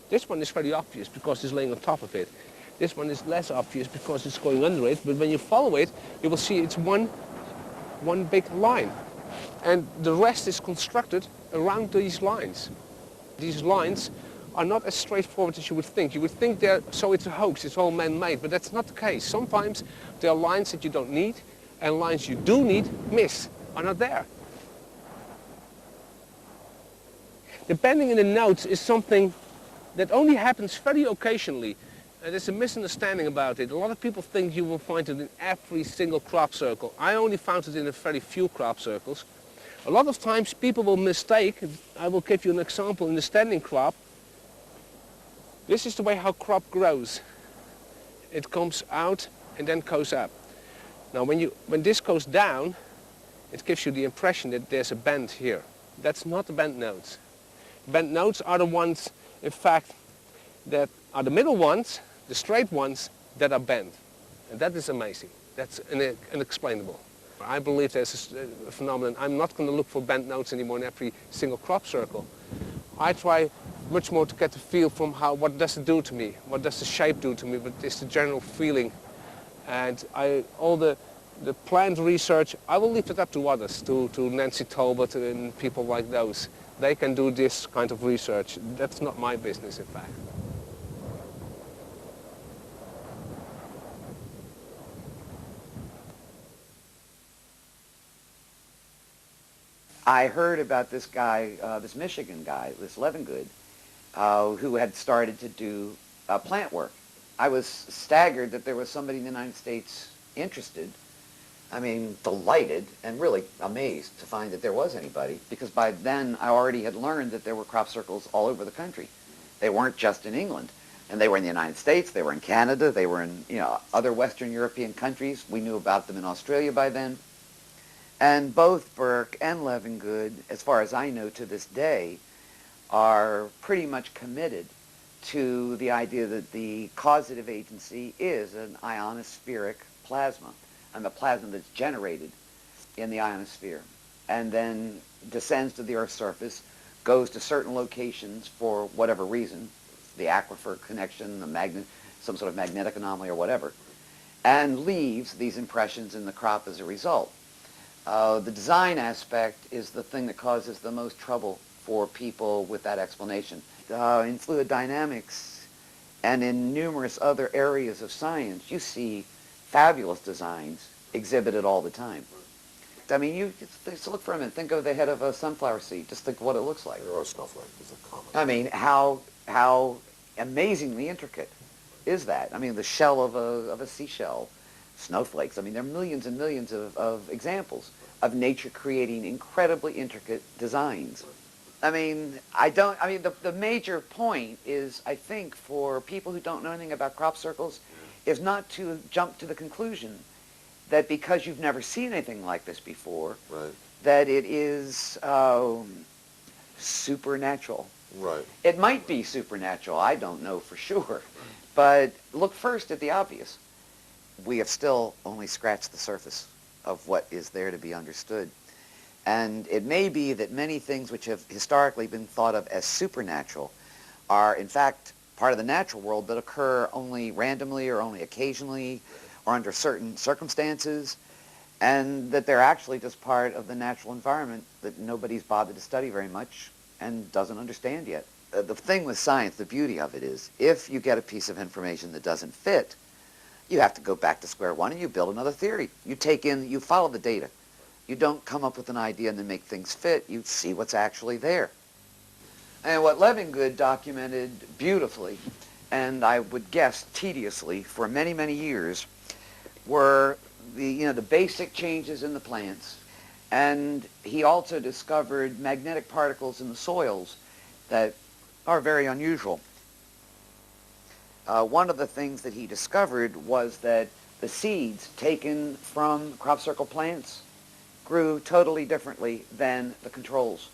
This one is very obvious because it's laying on top of it. This one is less obvious because it's going under it, but when you follow it, you will see it's one big line. And the rest is constructed around these lines. These lines are not as straightforward as you would think. You would think so it's a hoax, it's all man-made, but that's not the case. Sometimes there are lines that you don't need, and lines you do need, are not there. The bending in the notes is something that only happens very occasionally. There's a misunderstanding about it. A lot of people think you will find it in every single crop circle. I only found it in a very few crop circles. A lot of times people will mistake, I will give you an example in the standing crop. This is the way how crop grows. It comes out and then goes up. Now when this goes down, it gives you the impression that there's a bend here. That's not the bent notes. Bent notes are the ones, in fact, that are the middle ones, the straight ones, that are bent. And that is amazing. That's unexplainable. I believe there's a phenomenon. I'm not going to look for bent notes anymore in every single crop circle. I try much more to get the feel from what does it do to me? What does the shape do to me? But it's the general feeling. And all the plant research, I will leave it up to others, to Nancy Talbot and people like those. They can do this kind of research. That's not my business, in fact. I heard about this guy, this Michigan guy, this Levingood, who had started to do plant work. I was staggered that there was somebody in the United States interested. I mean, delighted and really amazed to find that there was anybody, because by then I already had learned that there were crop circles all over the country. They weren't just in England, and they were in the United States, they were in Canada, they were in other Western European countries. We knew about them in Australia by then. And both Burke and Levingood, as far as I know to this day, are pretty much committed to the idea that the causative agency is an ionospheric plasma, and the plasma that's generated in the ionosphere, and then descends to the Earth's surface, goes to certain locations for whatever reason, the aquifer connection, some sort of magnetic anomaly or whatever, and leaves these impressions in the crop as a result. The design aspect is the thing that causes the most trouble for people with that explanation. In fluid dynamics and in numerous other areas of science, you see fabulous designs exhibited all the time. I mean, you just look for a minute, think of the head of a sunflower seed, just think what it looks like. Or a snowflake is a common. I mean, how amazingly intricate is that? I mean, the shell of a seashell, snowflakes. I mean, there are millions and millions of examples of nature creating incredibly intricate designs. I mean, the major point is, I think, for people who don't know anything about crop circles, is not to jump to the conclusion that because you've never seen anything like this before, right, that it is supernatural. Right. It might be supernatural, I don't know for sure. But look first at the obvious. We have still only scratched the surface of what is there to be understood. And it may be that many things which have historically been thought of as supernatural are in fact part of the natural world that occur only randomly or only occasionally or under certain circumstances, and that they're actually just part of the natural environment that nobody's bothered to study very much and doesn't understand yet. The thing with science, the beauty of it is, if you get a piece of information that doesn't fit, you have to go back to square one and you build another theory. You follow the data. You don't come up with an idea and then make things fit. You see what's actually there. And what Levingood documented beautifully, and I would guess tediously for many, many years, were the basic changes in the plants. And he also discovered magnetic particles in the soils that are very unusual. One of the things that he discovered was that The seeds taken from crop circle plants grew totally differently than the controls.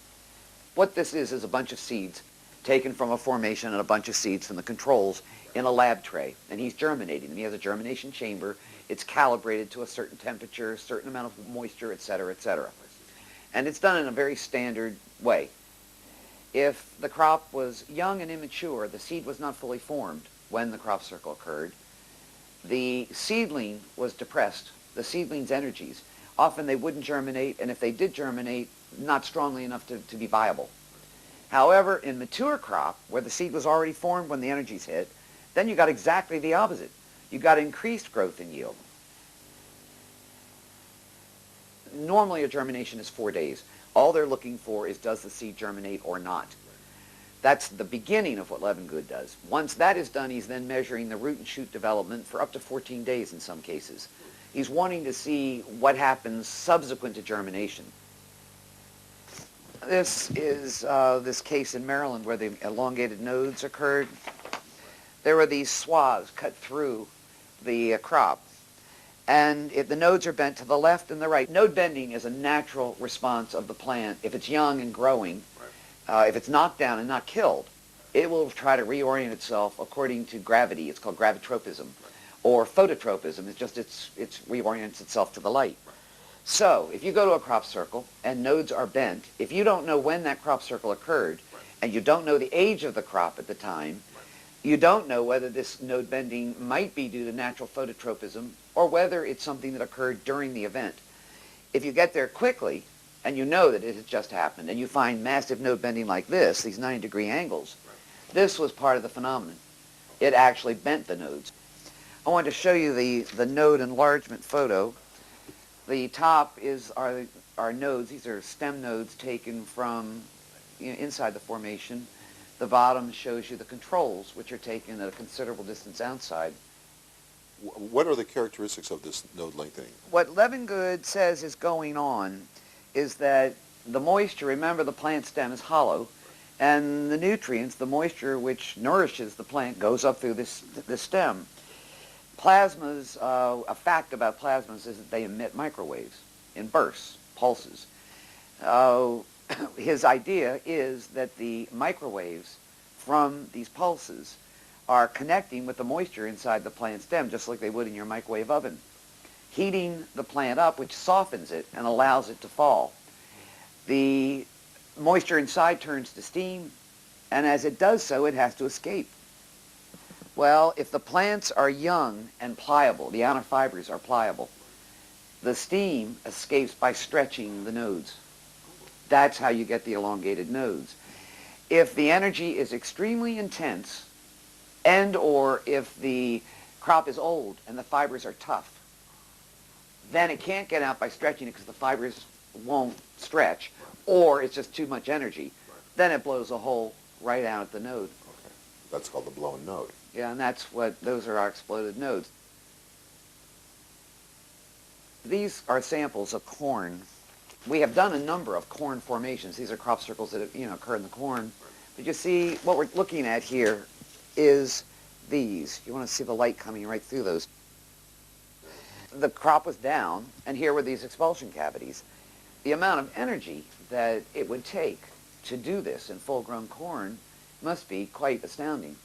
What this is a bunch of seeds taken from a formation and a bunch of seeds from the controls in a lab tray. And he's germinating them. He has a germination chamber. It's calibrated to a certain temperature, a certain amount of moisture, etc., etc. And it's done in a very standard way. If the crop was young and immature, the seed was not fully formed when the crop circle occurred, the seedling was depressed, the seedling's energies. Often they wouldn't germinate, and if they did germinate, not strongly enough to be viable. However, in mature crop, where the seed was already formed when the energies hit, then you got exactly the opposite. You got increased growth in yield. Normally a germination is 4 days. All they're looking for is, does the seed germinate or not? That's the beginning of what Levengood does. Once that is done, he's then measuring the root and shoot development for up to 14 days in some cases. He's wanting to see what happens subsequent to germination. This is this case in Maryland where the elongated nodes occurred. There were these swaths cut through the crop, and the nodes are bent to the left and the right. Node bending is a natural response of the plant. If it's young and growing, if it's knocked down and not killed, it will try to reorient itself according to gravity. It's called gravitropism. Or phototropism. It's just it reorients itself to the light. So if you go to a crop circle and nodes are bent, if you don't know when that crop circle occurred, and you don't know the age of the crop at the time, you don't know whether this node bending might be due to natural phototropism or whether it's something that occurred during the event. If you get there quickly, and you know that it has just happened, and you find massive node bending like this, these 90-degree angles, this was part of the phenomenon. It actually bent the nodes. I wanted to show you the node enlargement photo. The top are nodes. These are stem nodes taken from inside the formation. The bottom shows you the controls, which are taken at a considerable distance outside. What are the characteristics of this node lengthening? What Levengood says is going on is that the moisture, remember the plant stem is hollow, and the nutrients, the moisture which nourishes the plant, goes up through this stem. Plasmas, a fact about plasmas is that they emit microwaves in bursts, pulses. His idea is that the microwaves from these pulses are connecting with the moisture inside the plant stem, just like they would in your microwave oven, heating the plant up, which softens it and allows it to fall. The moisture inside turns to steam, and as it does so, it has to escape. Well, if the plants are young and pliable, the outer fibers are pliable, the steam escapes by stretching the nodes. That's how you get the elongated nodes. If the energy is extremely intense, and or if the crop is old and the fibers are tough, then it can't get out by stretching it because the fibers won't stretch, or it's just too much energy. Then it blows a hole right out at the node. Okay. That's called the blown node. Yeah, and those are our exploded nodes. These are samples of corn. We have done a number of corn formations. These are crop circles that occur in the corn. But you see, what we're looking at here is these. You want to see the light coming right through those. The crop was down, and here were these expulsion cavities. The amount of energy that it would take to do this in full-grown corn must be quite astounding.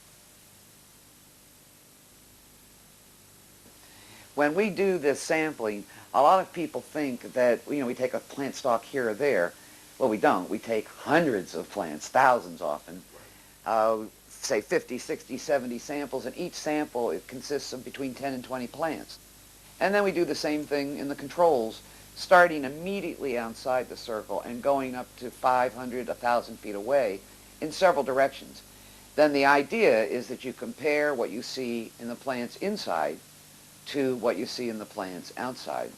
When we do this sampling, a lot of people think that we take a plant stalk here or there. Well, we don't. We take hundreds of plants, thousands often, say 50, 60, 70 samples, and each sample it consists of between 10 and 20 plants. And then we do the same thing in the controls, starting immediately outside the circle and going up to 500, 1,000 feet away in several directions. Then the idea is that you compare what you see in the plants inside to what you see in the plants outside.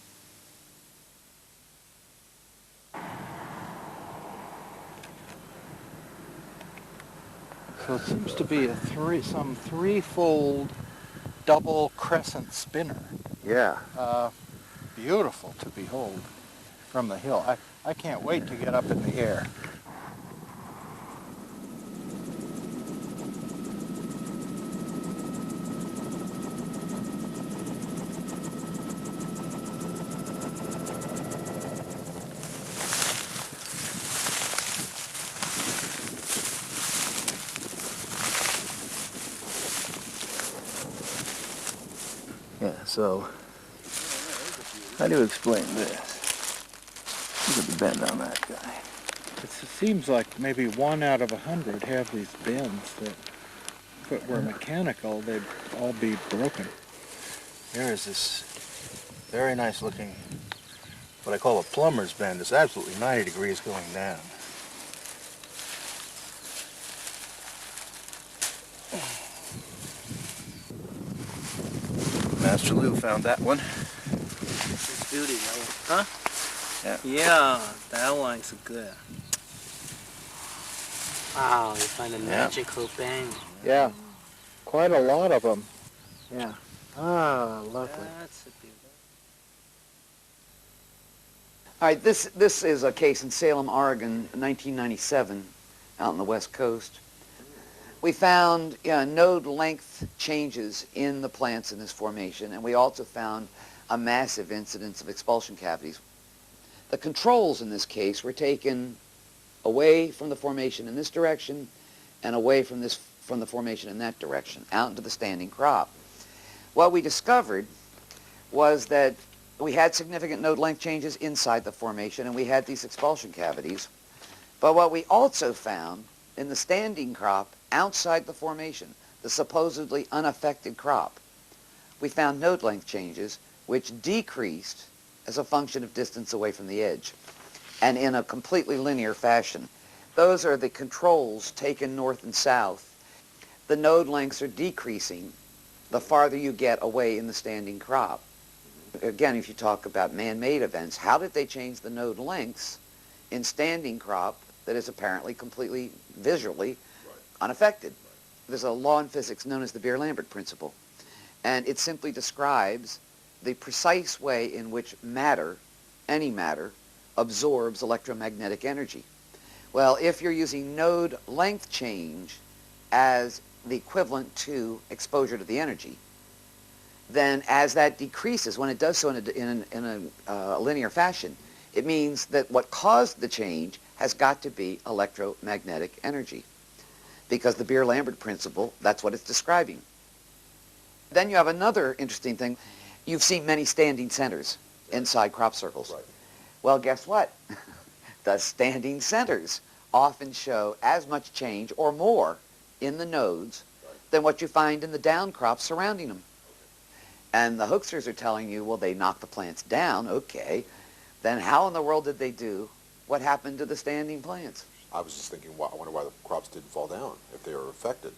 So it seems to be some threefold double crescent spinner. Yeah. Beautiful to behold from the hill. I can't wait to get up in the air. So, how do you explain this? Look at the bend on that guy. It seems like maybe 1 out of 100 have these bends that, if it were mechanical, they'd all be broken. There's this very nice looking, what I call a plumber's bend. It's absolutely 90 degrees going down. Master Lou found that one. It's beauty, huh? Yeah. Yeah, that one's good. Wow, you find a magical bend. Yeah, quite a lot of them. Yeah. Ah, lovely. That's a beauty. All right, this is a case in Salem, Oregon, 1997, out on the West Coast. We found node length changes in the plants in this formation, and we also found a massive incidence of expulsion cavities. The controls in this case were taken away from the formation in this direction and away from the formation in that direction, out into the standing crop. What we discovered was that we had significant node length changes inside the formation, and we had these expulsion cavities. But what we also found in the standing crop outside the formation, the supposedly unaffected crop, we found node length changes which decreased as a function of distance away from the edge, and in a completely linear fashion. Those are the controls taken north and south. The node lengths are decreasing the farther you get away in the standing crop. Again, if you talk about man-made events, how did they change the node lengths in standing crop that is apparently completely visually unaffected? There's a law in physics known as the Beer-Lambert principle, and it simply describes the precise way in which matter, any matter, absorbs electromagnetic energy. Well, if you're using node length change as the equivalent to exposure to the energy, then as that decreases, when it does so in a linear fashion, it means that what caused the change has got to be electromagnetic energy. Because the Beer-Lambert principle, that's what it's describing. Then you have another interesting thing. You've seen many standing centers inside crop circles. Right. Well, guess what? The standing centers often show as much change or more in the nodes than what you find in the down crops surrounding them. And the hoaxers are telling you, well, they knocked the plants down. Okay. Then how in the world did they do what happened to the standing plants? I was just thinking, I wonder why the crops didn't fall down if they were affected.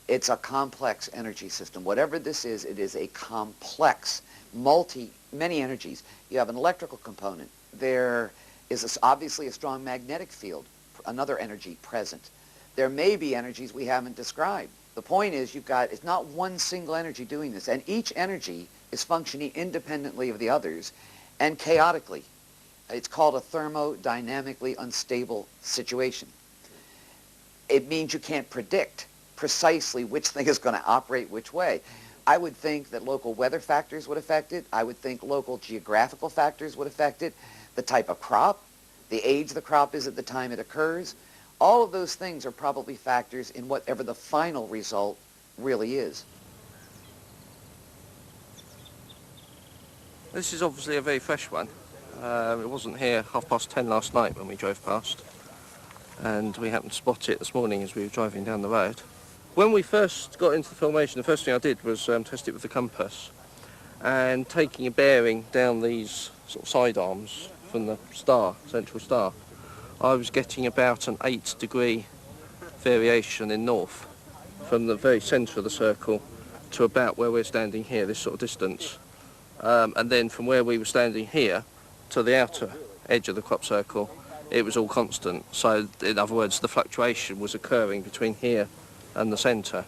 It's a complex energy system. Whatever this is, it is a complex, many energies. You have an electrical component. There is obviously a strong magnetic field, another energy present. There may be energies we haven't described. The point is it's not one single energy doing this, and each energy is functioning independently of the others and chaotically. It's called a thermodynamically unstable situation. It means you can't predict precisely which thing is going to operate which way. I would think that local weather factors would affect it. I would think local geographical factors would affect it. The type of crop, the age the crop is at the time it occurs. All of those things are probably factors in whatever the final result really is. This is obviously a very fresh one. It wasn't here 10:30 last night when we drove past, and we happened to spot it this morning as we were driving down the road. When we first got into the formation, the first thing I did was test it with the compass, and taking a bearing down these sort of side arms from the central star, I was getting about an 8-degree variation in north from the very centre of the circle to about where we're standing here, this sort of distance. And then from where we were standing here to the outer edge of the crop circle, it was all constant. So, in other words, the fluctuation was occurring between here and the centre.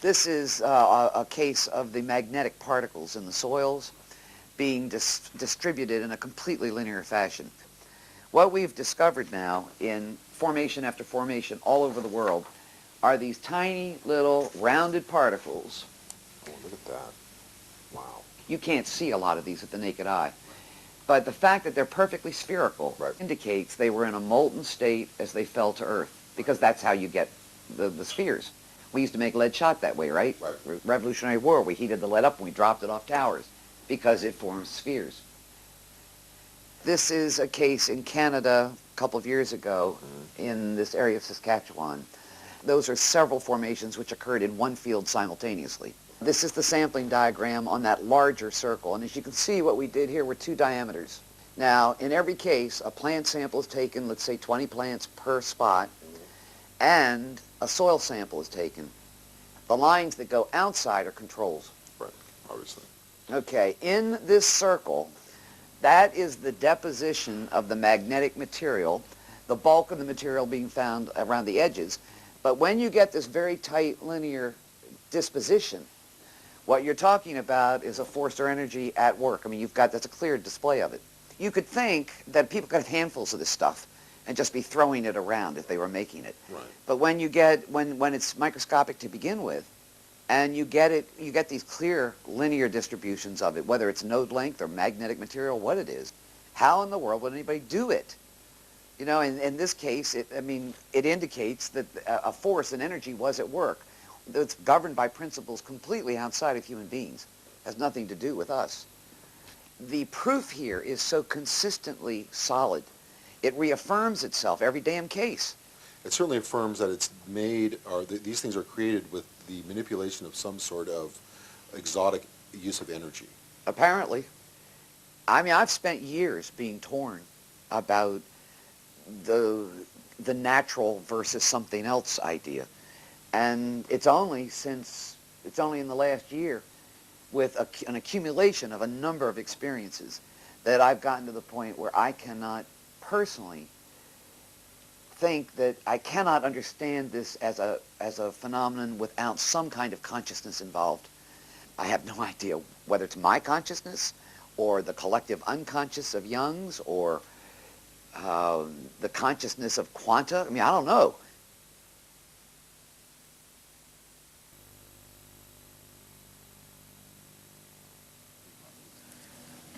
This is a case of the magnetic particles in the soils being distributed in a completely linear fashion. What we've discovered now in formation after formation all over the world are these tiny little rounded particles. Oh, look at that. Wow. You can't see a lot of these with the naked eye. But the fact that they're perfectly spherical indicates they were in a molten state as they fell to Earth, because that's how you get the spheres. We used to make lead shot that way, right? Revolutionary War, we heated the lead up and we dropped it off towers because it forms spheres. This is a case in Canada a couple of years ago in this area of Saskatchewan. Those are several formations which occurred in one field simultaneously. This is the sampling diagram on that larger circle, and as you can see, what we did here were 2 diameters. Now, in every case, a plant sample is taken, let's say 20 plants per spot, and a soil sample is taken. The lines that go outside are controls. Right, obviously. Okay, in this circle, that is the deposition of the magnetic material, the bulk of the material being found around the edges. But when you get this very tight linear disposition, what you're talking about is a force or energy at work. I mean, that's a clear display of it. You could think that people could have handfuls of this stuff and just be throwing it around if they were making it. Right. But when you get, when it's microscopic to begin with, and you get these clear linear distributions of it, whether it's node length or magnetic material, what it is, how in the world would anybody do it? You know, in this case, it indicates that a force and energy was at work. It's governed by principles completely outside of human beings. It has nothing to do with us. The proof here is so consistently solid. It reaffirms itself every damn case. It certainly affirms that it's made, or these things are created with the manipulation of some sort of exotic use of energy. Apparently. I mean, I've spent years being torn about the natural versus something else idea. And it's only in the last year, with an accumulation of a number of experiences, that I've gotten to the point where I cannot personally think that I cannot understand this as a phenomenon without some kind of consciousness involved. I have no idea whether it's my consciousness or the collective unconscious of Jung's or the consciousness of quanta. I mean, I don't know.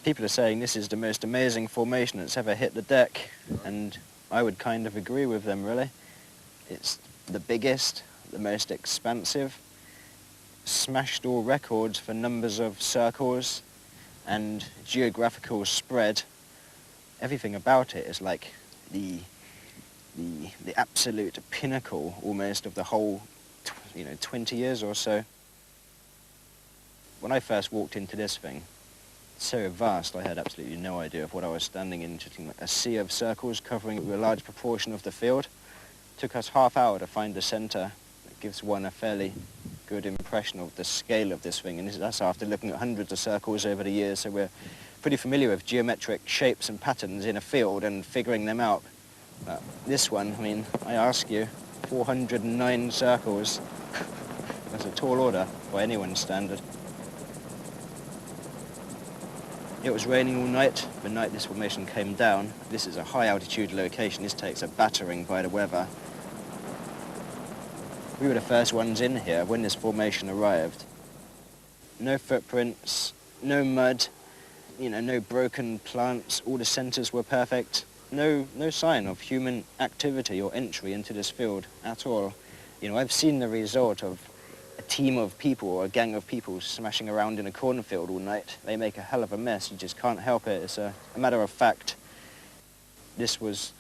People are saying this is the most amazing formation that's ever hit the deck, and I would kind of agree with them, really. It's the biggest, the most expansive, smashed all records for numbers of circles and geographical spread. Everything about it is like the absolute pinnacle almost of the whole 20 years or so. When I first walked into this thing, so vast, I had absolutely no idea of what I was standing in, just a sea of circles covering a large proportion of the field. It took us half hour to find the center. It gives one a fairly good impression of the scale of this thing, and that's after looking at hundreds of circles over the years, so we're pretty familiar with geometric shapes and patterns in a field and figuring them out. This one, I mean, I ask you, 409 circles. That's a tall order by anyone's standard. It was raining all night. The night this formation came down. This is a high altitude location. This takes a battering by the weather. We were the first ones in here when this formation arrived. No footprints, no mud, no broken plants. All the centers were perfect. No sign of human activity or entry into this field at all. I've seen the result of a team of people or a gang of people smashing around in a cornfield all night. They make a hell of a mess. You just can't help it. It's a matter of fact. This was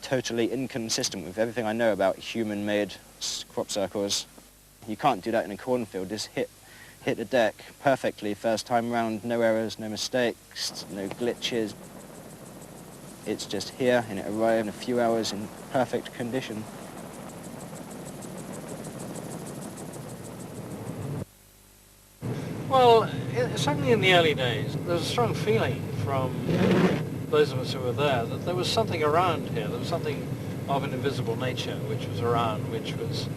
totally inconsistent with everything I know about human-made crop circles. You can't do that in a cornfield. Just hit the deck perfectly first time round. No errors, no mistakes, no glitches. It's just here, and it arrived in a few hours in perfect condition. Well, certainly in the early days, there was a strong feeling from those of us who were there that there was something around here. There was something of an invisible nature which was around, which was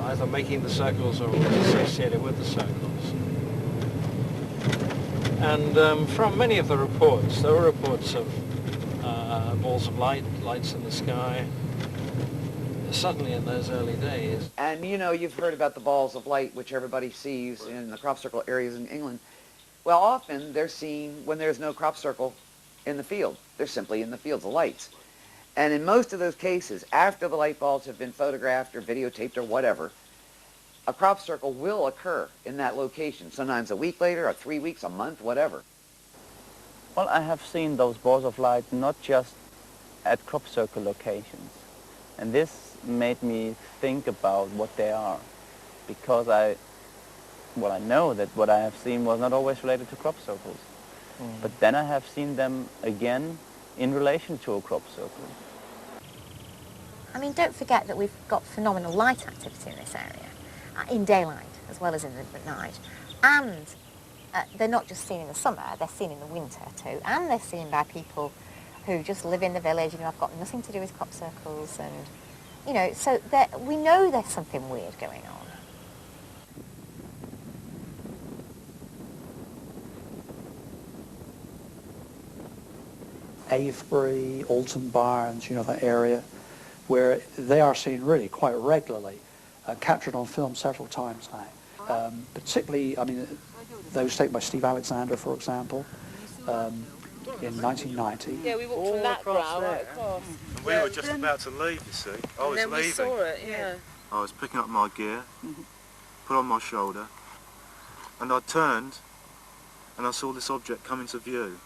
either making the circles or was associated with the circles. And from many of the reports, there were reports of balls of light, lights in the sky, certainly in those early days. And you've heard about the balls of light which everybody sees in the crop circle areas in England. Well, often they're seen when there's no crop circle in the field. They're simply in the field, the lights. And in most of those cases, after the light bulbs have been photographed or videotaped or whatever, a crop circle will occur in that location, sometimes a week later, or 3 weeks, a month, whatever. Well, I have seen those balls of light not just at crop circle locations. And this made me think about what they are, because I know that what I have seen was not always related to crop circles. But then I have seen them again in relation to a crop circle. I mean, don't forget that we've got phenomenal light activity in this area, in daylight as well as in the night. And they're not just seen in the summer, they're seen in the winter too. And they're seen by people who just live in the village and have got nothing to do with crop circles. And, you know, so we know there's something weird going on. Avebury, Alton Barnes, you know, that area, where they are seen really quite regularly, captured on film several times now. Particularly, I mean, those taken by Steve Alexander, for example, in 1990. Yeah, we walked from that brow right across. And we were just about to leave, you see. I was leaving. leaving. We saw it, yeah. I was picking up my gear, put on my shoulder, and I turned and I saw this object come into view.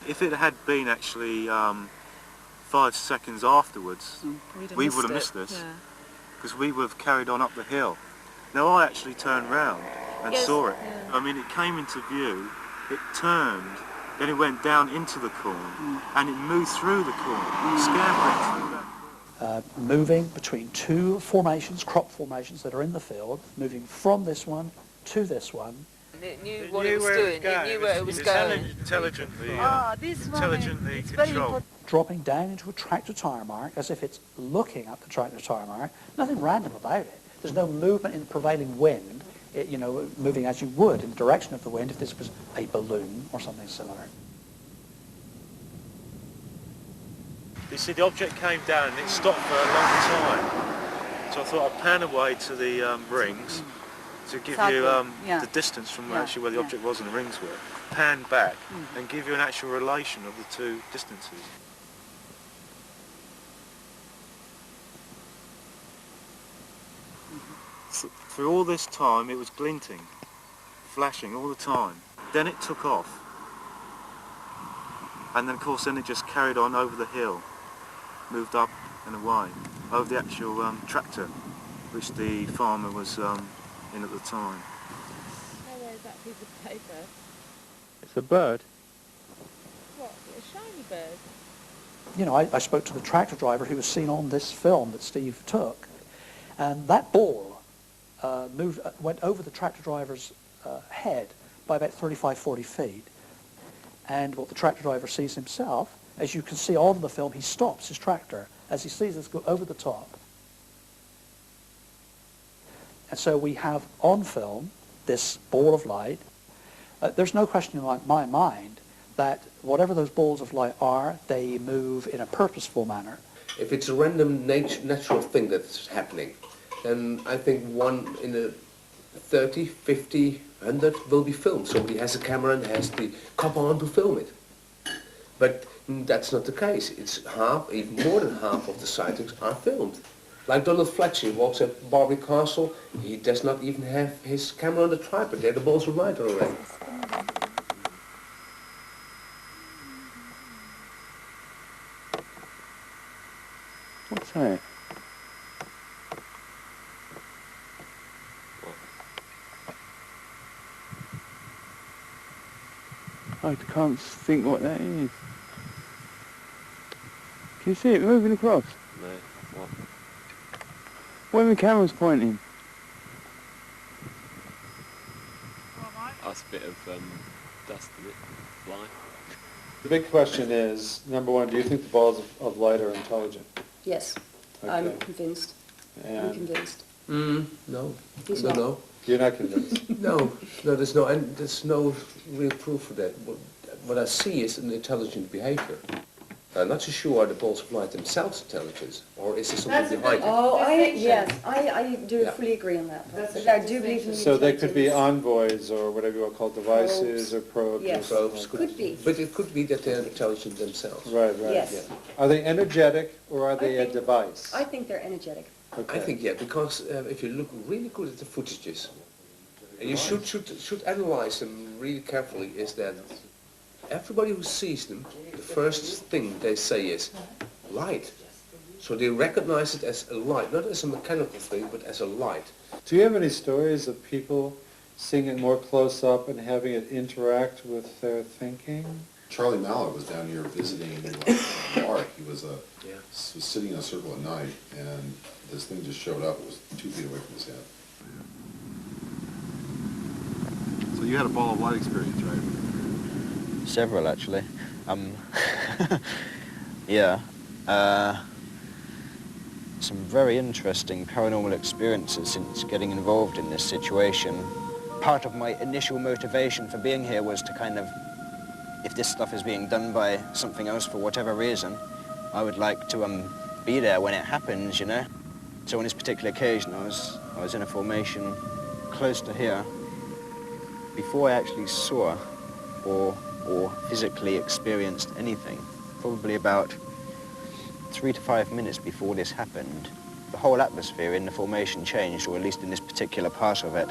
If it had been actually 5 seconds afterwards, we would have missed this, because we would have carried on up the hill. Now I actually turned round and saw it. Yeah. I mean, it came into view, it turned, then it went down into the corn, and it moved through the corn, scampering through that. Moving between two formations, crop formations that are in the field, moving from this one to this one. And it knew what it was doing, it knew where it was going. Intelligently controlled. Dropping down into a tractor tire mark as if it's looking at the tractor tire mark. Nothing random about it. There's no movement in the prevailing wind, you know, moving as you would in the direction of the wind if this was a balloon or something similar. You see, the object came down and it stopped for a long time. So I thought I'd pan away to the rings to give you the distance from actually where the object was and the rings were. Pan back and give you an actual relation of the two distances. Through all this time it was glinting, flashing all the time. Then it took off. And then of course it just carried on over the hill, moved up and away, over the actual tractor which the farmer was in at the time. Where is that piece of paper? It's a bird. What, a shiny bird? You know, I spoke to the tractor driver who was seen on this film that Steve took, and that ball went over the tractor driver's head by about 35-40 feet. And what the tractor driver sees himself, as you can see on the film, he stops his tractor as he sees this go over the top. And so we have on film this ball of light. There's no question in my mind that whatever those balls of light are, they move in a purposeful manner. If it's a random natural thing that's happening, then I think one in a 30, 50, 100 will be filmed. Somebody has a camera and has the copper on to film it. But that's not the case. It's half, even more than half of the sightings are filmed. Like Donald Fletcher, he walks at Barbary Castle, he does not even have his camera on the tripod. There the balls of light are already. What's that? I can't think what that is. Can you see it moving across? No. What? Where the camera's pointing? That's a bit of dust in it, fly. The big question is, number one, do you think the balls of light are intelligent? Yes, Okay. I'm convinced. I'm convinced. No. He's no, not. no. You're not convinced? No, there's no real proof for that. What I see is an intelligent behavior. I'm not so sure are the balls of light themselves intelligent, or or is there something behind it? Yes, I do Yeah. fully agree on that. I do believe in So they could be intelligence. envoys or whatever you want to call devices or probes. Yes. or something Probes like Could be. But it could be that they're intelligent themselves. that. Right, right. Yes. Yeah. Are they energetic or are they a device? I think they're energetic. I think, yeah, because if you look really good at the footages, and you should analyze them really carefully, is that everybody who sees them, the first thing they say is light. So they recognize it as a light, not as a mechanical thing, but as a light. Do you have any stories of people seeing it more close up and having it interact with their thinking? Charlie Mallett was down here visiting in the park. He was sitting in a circle at night, and this thing just showed up. It was 2 feet away from his head. So you had a ball of light experience, right? Several, actually. Yeah. Some very interesting paranormal experiences since getting involved in this situation. Part of my initial motivation for being here was to kind of, if this stuff is being done by something else for whatever reason, I would like to be there when it happens, you know? So on this particular occasion, I was in a formation close to here. Before I actually saw or physically experienced anything, probably about 3 to 5 minutes before this happened, the whole atmosphere in the formation changed, or at least in this particular part of it.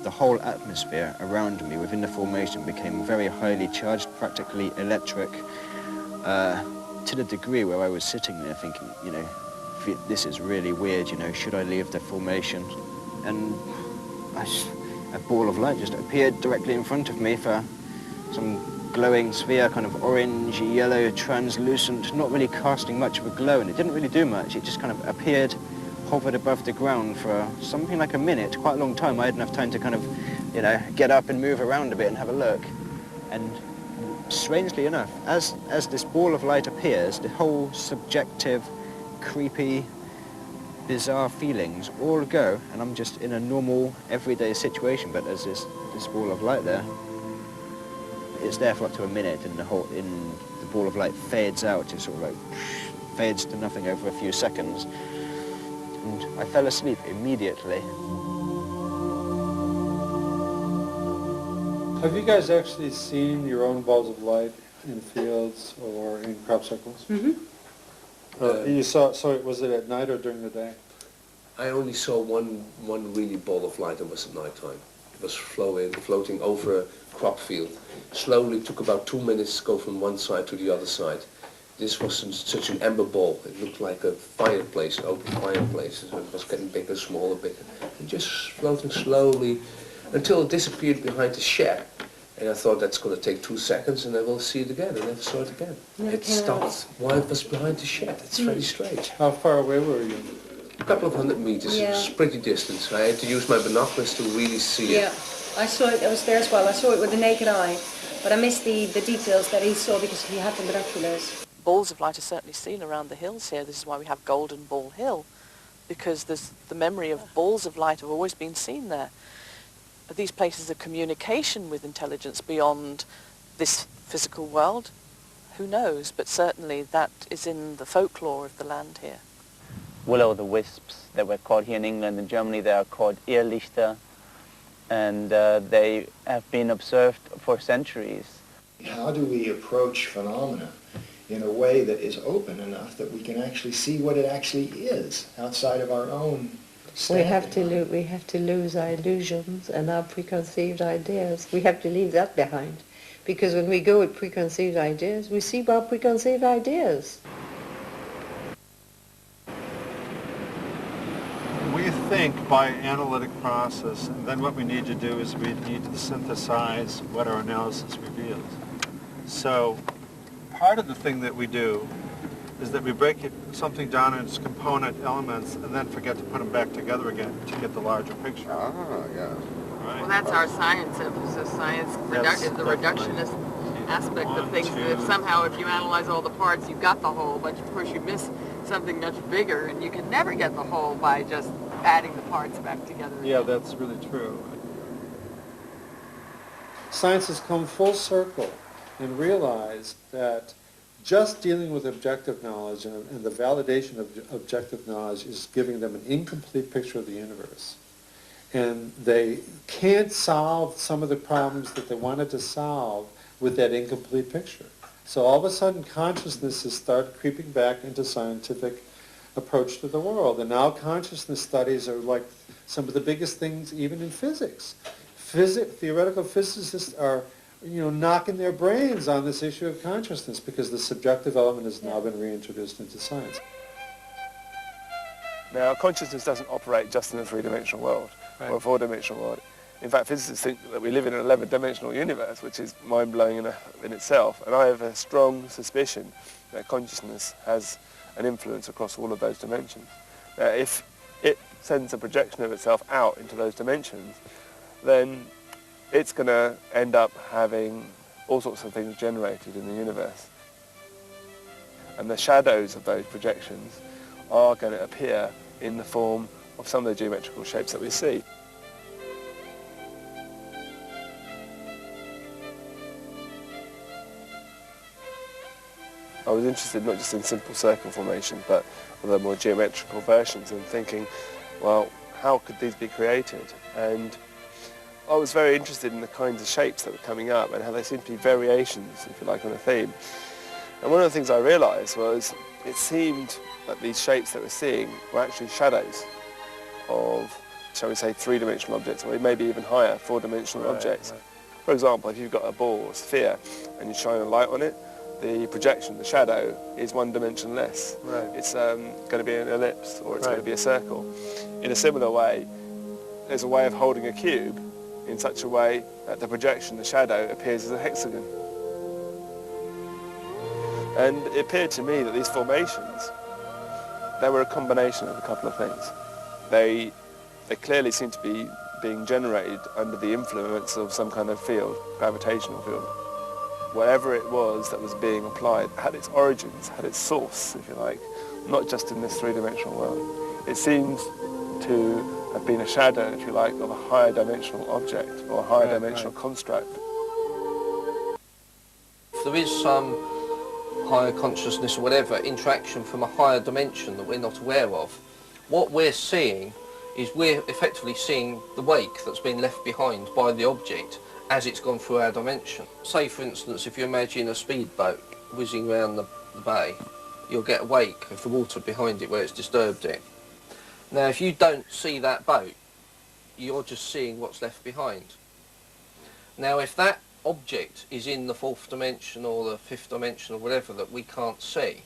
The whole atmosphere around me within the formation became very highly charged, practically electric, to the degree where I was sitting there thinking, you know, this is really weird, you know, should I leave the formation? And a ball of light just appeared directly in front of me for some glowing sphere, kind of orange, yellow, translucent, not really casting much of a glow, and it didn't really do much. It just kind of appeared, hovered above the ground for something like a minute, quite a long time. I had enough time to kind of, you know, get up and move around a bit and have a look. And strangely enough, as this ball of light appears, the whole subjective, creepy, bizarre feelings all go, and I'm just in a normal, everyday situation, but there's this ball of light there. It's there for up to a minute, and the ball of light fades out. It sort of like fades to nothing over a few seconds. And I fell asleep immediately. Have you guys actually seen your own balls of light in fields or in crop circles? Mm-hmm. You saw, so was it at night or during the day? I only saw one really ball of light, and it was at night time. It was floating over a crop field. Slowly, took about 2 minutes to go from one side to the other side. This was such an amber ball. It looked like a fireplace, an open fireplace. So it was getting bigger, smaller, bigger. And just floating slowly until it disappeared behind the shed. And I thought that's going to take 2 seconds and I will see it again. I never saw it again. It stopped while it was behind the shed. It's very strange. How far away were you? A couple of 100 meters. Yeah. It was pretty distant. I had to use my binoculars to really see it. Yeah, I saw it. I was there as well. I saw it with the naked eye, but I missed the details that he saw because he had the binoculars. Balls of light are certainly seen around the hills here. This is why we have Golden Ball Hill, because the memory of balls of light have always been seen there. Are these places of communication with intelligence beyond this physical world? Who knows? But certainly that is in the folklore of the land here. Will-o'-the-wisps that were caught here in England and Germany, they are called Irrlichter, and they have been observed for centuries. How do we approach phenomena in a way that is open enough that we can actually see what it actually is outside of our own We have to lose our illusions and our preconceived ideas. We have to leave that behind, because when we go with preconceived ideas, we see our preconceived ideas. We think by analytic process, and then what we need to do is we need to synthesize what our analysis reveals. So part of the thing that we do is that we break something down into its component elements and then forget to put them back together again to get the larger picture. Ah, yeah. Right. Well, that's our science emphasis. Science is the reductionist aspect of things. That somehow, if you analyze all the parts, you've got the whole, but of course you miss something much bigger, and you can never get the whole by just adding the parts back together. Yeah, that's really true. Science has come full circle and realized that just dealing with objective knowledge and the validation of objective knowledge is giving them an incomplete picture of the universe. And they can't solve some of the problems that they wanted to solve with that incomplete picture. So all of a sudden consciousness has started creeping back into scientific approach to the world. And now consciousness studies are like some of the biggest things even in physics. Theoretical physicists are knocking their brains on this issue of consciousness because the subjective element has now been reintroduced into science. Now, consciousness doesn't operate just in a three-dimensional world or a four-dimensional world. In fact, physicists think that we live in an 11-dimensional universe, which is mind-blowing in itself. And I have a strong suspicion that consciousness has an influence across all of those dimensions. Now, if it sends a projection of itself out into those dimensions, then it's going to end up having all sorts of things generated in the universe. And the shadows of those projections are going to appear in the form of some of the geometrical shapes that we see. I was interested not just in simple circle formation, but the more geometrical versions, and thinking, well, how could these be created? And I was very interested in the kinds of shapes that were coming up and how they seemed to be variations, if you like, on a theme. And one of the things I realised was it seemed that these shapes that we're seeing were actually shadows of, shall we say, three-dimensional objects, or maybe even higher, four-dimensional objects. Right. For example, if you've got a ball or sphere and you shine a light on it, the projection, the shadow, is one dimension less. Right. It's going to be an ellipse, or it's going to be a circle. In a similar way, there's a way of holding a cube in such a way that the projection, the shadow, appears as a hexagon. And it appeared to me that these formations, they were a combination of a couple of things. They clearly seem to be being generated under the influence of some kind of field, gravitational field. Whatever it was that was being applied had its origins, had its source, if you like, not just in this three-dimensional world. It seems to have been a shadow, if you like, of a higher dimensional object or a higher dimensional construct. If there is some higher consciousness or whatever, interaction from a higher dimension that we're not aware of, what we're seeing is we're effectively seeing the wake that's been left behind by the object as it's gone through our dimension. Say, for instance, if you imagine a speedboat whizzing around the bay, you'll get a wake of the water behind it where it's disturbed it. Now, if you don't see that boat, you're just seeing what's left behind. Now, if that object is in the fourth dimension or the fifth dimension or whatever that we can't see,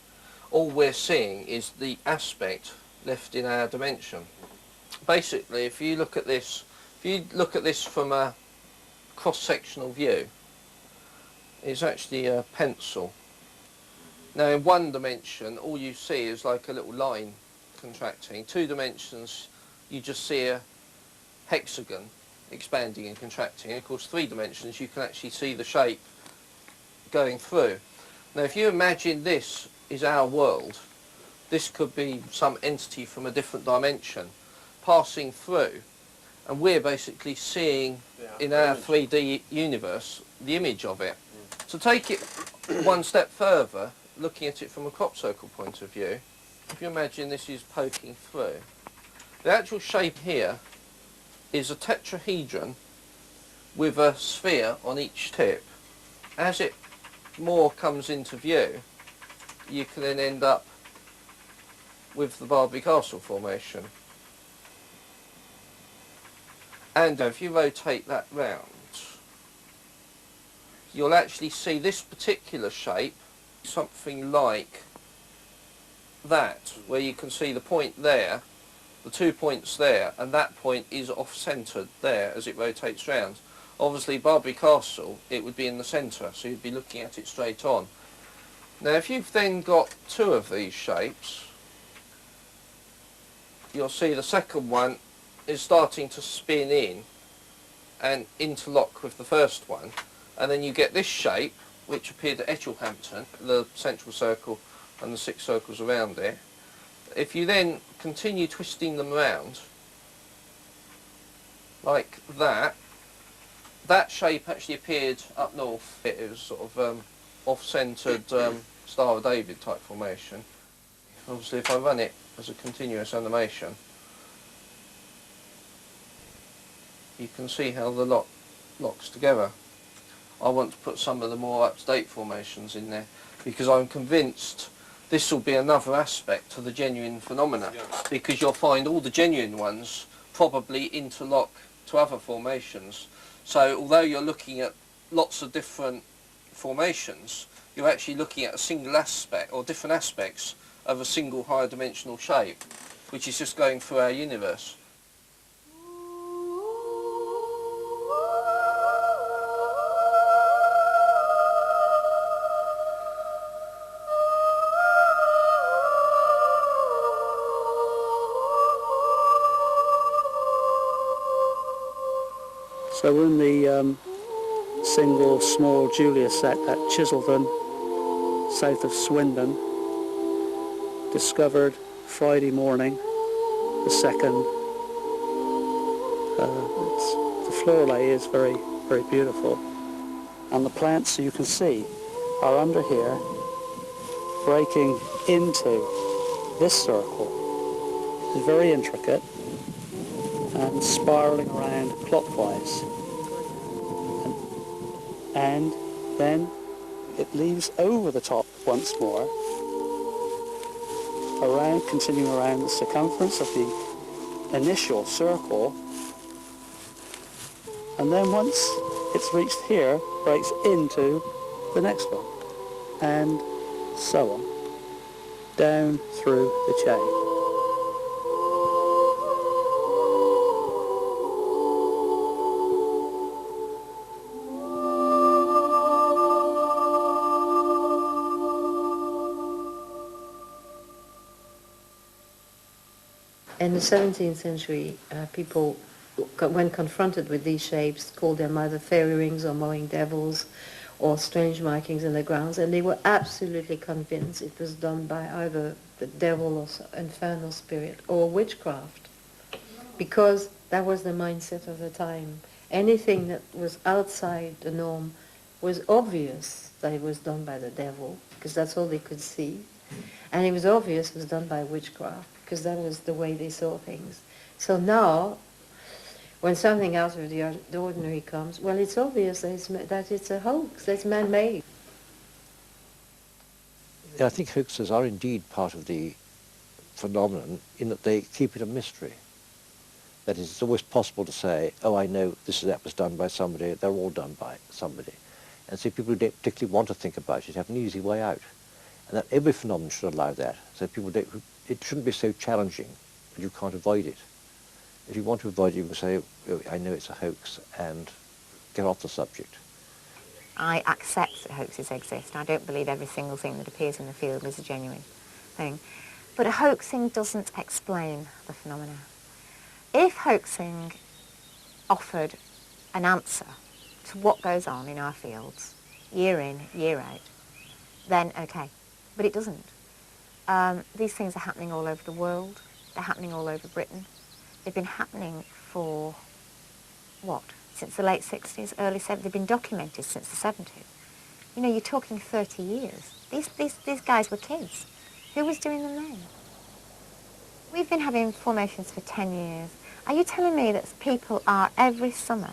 all we're seeing is the aspect left in our dimension. Basically, if you look at this from a cross-sectional view, it's actually a pencil. Now, in one dimension, all you see is like a little line contracting. 2 dimensions, you just see a hexagon expanding and contracting. And of course, 3 dimensions, you can actually see the shape going through. Now, if you imagine this is our world, this could be some entity from a different dimension passing through, and we're basically seeing in our 3D universe the image of it. To take it one step further, looking at it from a crop circle point of view, if you imagine this is poking through, the actual shape here is a tetrahedron with a sphere on each tip. As it more comes into view, you can then end up with the Barbary Castle formation. And if you rotate that round, you'll actually see this particular shape, something like that, where you can see the point there, the 2 points there, and that point is off-centred there as it rotates round. Obviously, Barbary Castle, it would be in the centre, so you'd be looking at it straight on. Now, if you've then got 2 of these shapes, you'll see the second one is starting to spin in and interlock with the first one, and then you get this shape, which appeared at Etchelhampton, the central circle and the 6 circles around it. If you then continue twisting them around like that, that shape actually appeared up north. It was sort of off-centred Star of David type formation. Obviously if I run it as a continuous animation, you can see how the lot locks together. I want to put some of the more up-to-date formations in there because I'm convinced this will be another aspect to the genuine phenomena, because you'll find all the genuine ones probably interlock to other formations. So although you're looking at lots of different formations, you're actually looking at a single aspect or different aspects of a single higher dimensional shape, which is just going through our universe. So we're in the single small Julius set at Chiselden, south of Swindon, discovered Friday morning, the 2nd. The floor lay is very, very beautiful. And the plants, you can see, are under here, breaking into this circle. It's very intricate and spiralling around clockwise. And then it leaves over the top once more, around, continuing around the circumference of the initial circle, and then once it's reached here, breaks into the next one, and so on, down through the chain. In the 17th century, people, when confronted with these shapes, called them either fairy rings or mowing devils or strange markings in the grounds, and they were absolutely convinced it was done by either the devil or infernal spirit or witchcraft, because that was the mindset of the time. Anything that was outside the norm was obvious that it was done by the devil, because that's all they could see, and it was obvious it was done by witchcraft, because that was the way they saw things. So now, when something out of the ordinary comes, well, it's obvious that it's a hoax, that's man-made. I think hoaxes are indeed part of the phenomenon in that they keep it a mystery. That is, it's always possible to say, oh, I know that was done by somebody, they're all done by somebody. And so people who don't particularly want to think about it have an easy way out. And that every phenomenon should allow that. So people don't, it shouldn't be so challenging that you can't avoid it. If you want to avoid it, you can say, oh, I know it's a hoax, and get off the subject. I accept that hoaxes exist. I don't believe every single thing that appears in the field is a genuine thing. But hoaxing doesn't explain the phenomena. If hoaxing offered an answer to what goes on in our fields, year in, year out, then okay. But it doesn't. These things are happening all over the world. They're happening all over Britain. They've been happening for, what, since the late 60s, early 70s. They've been documented since the 70s. You know, you're talking 30 years. These guys were kids. Who was doing them then? We've been having formations for 10 years. Are you telling me that people are every summer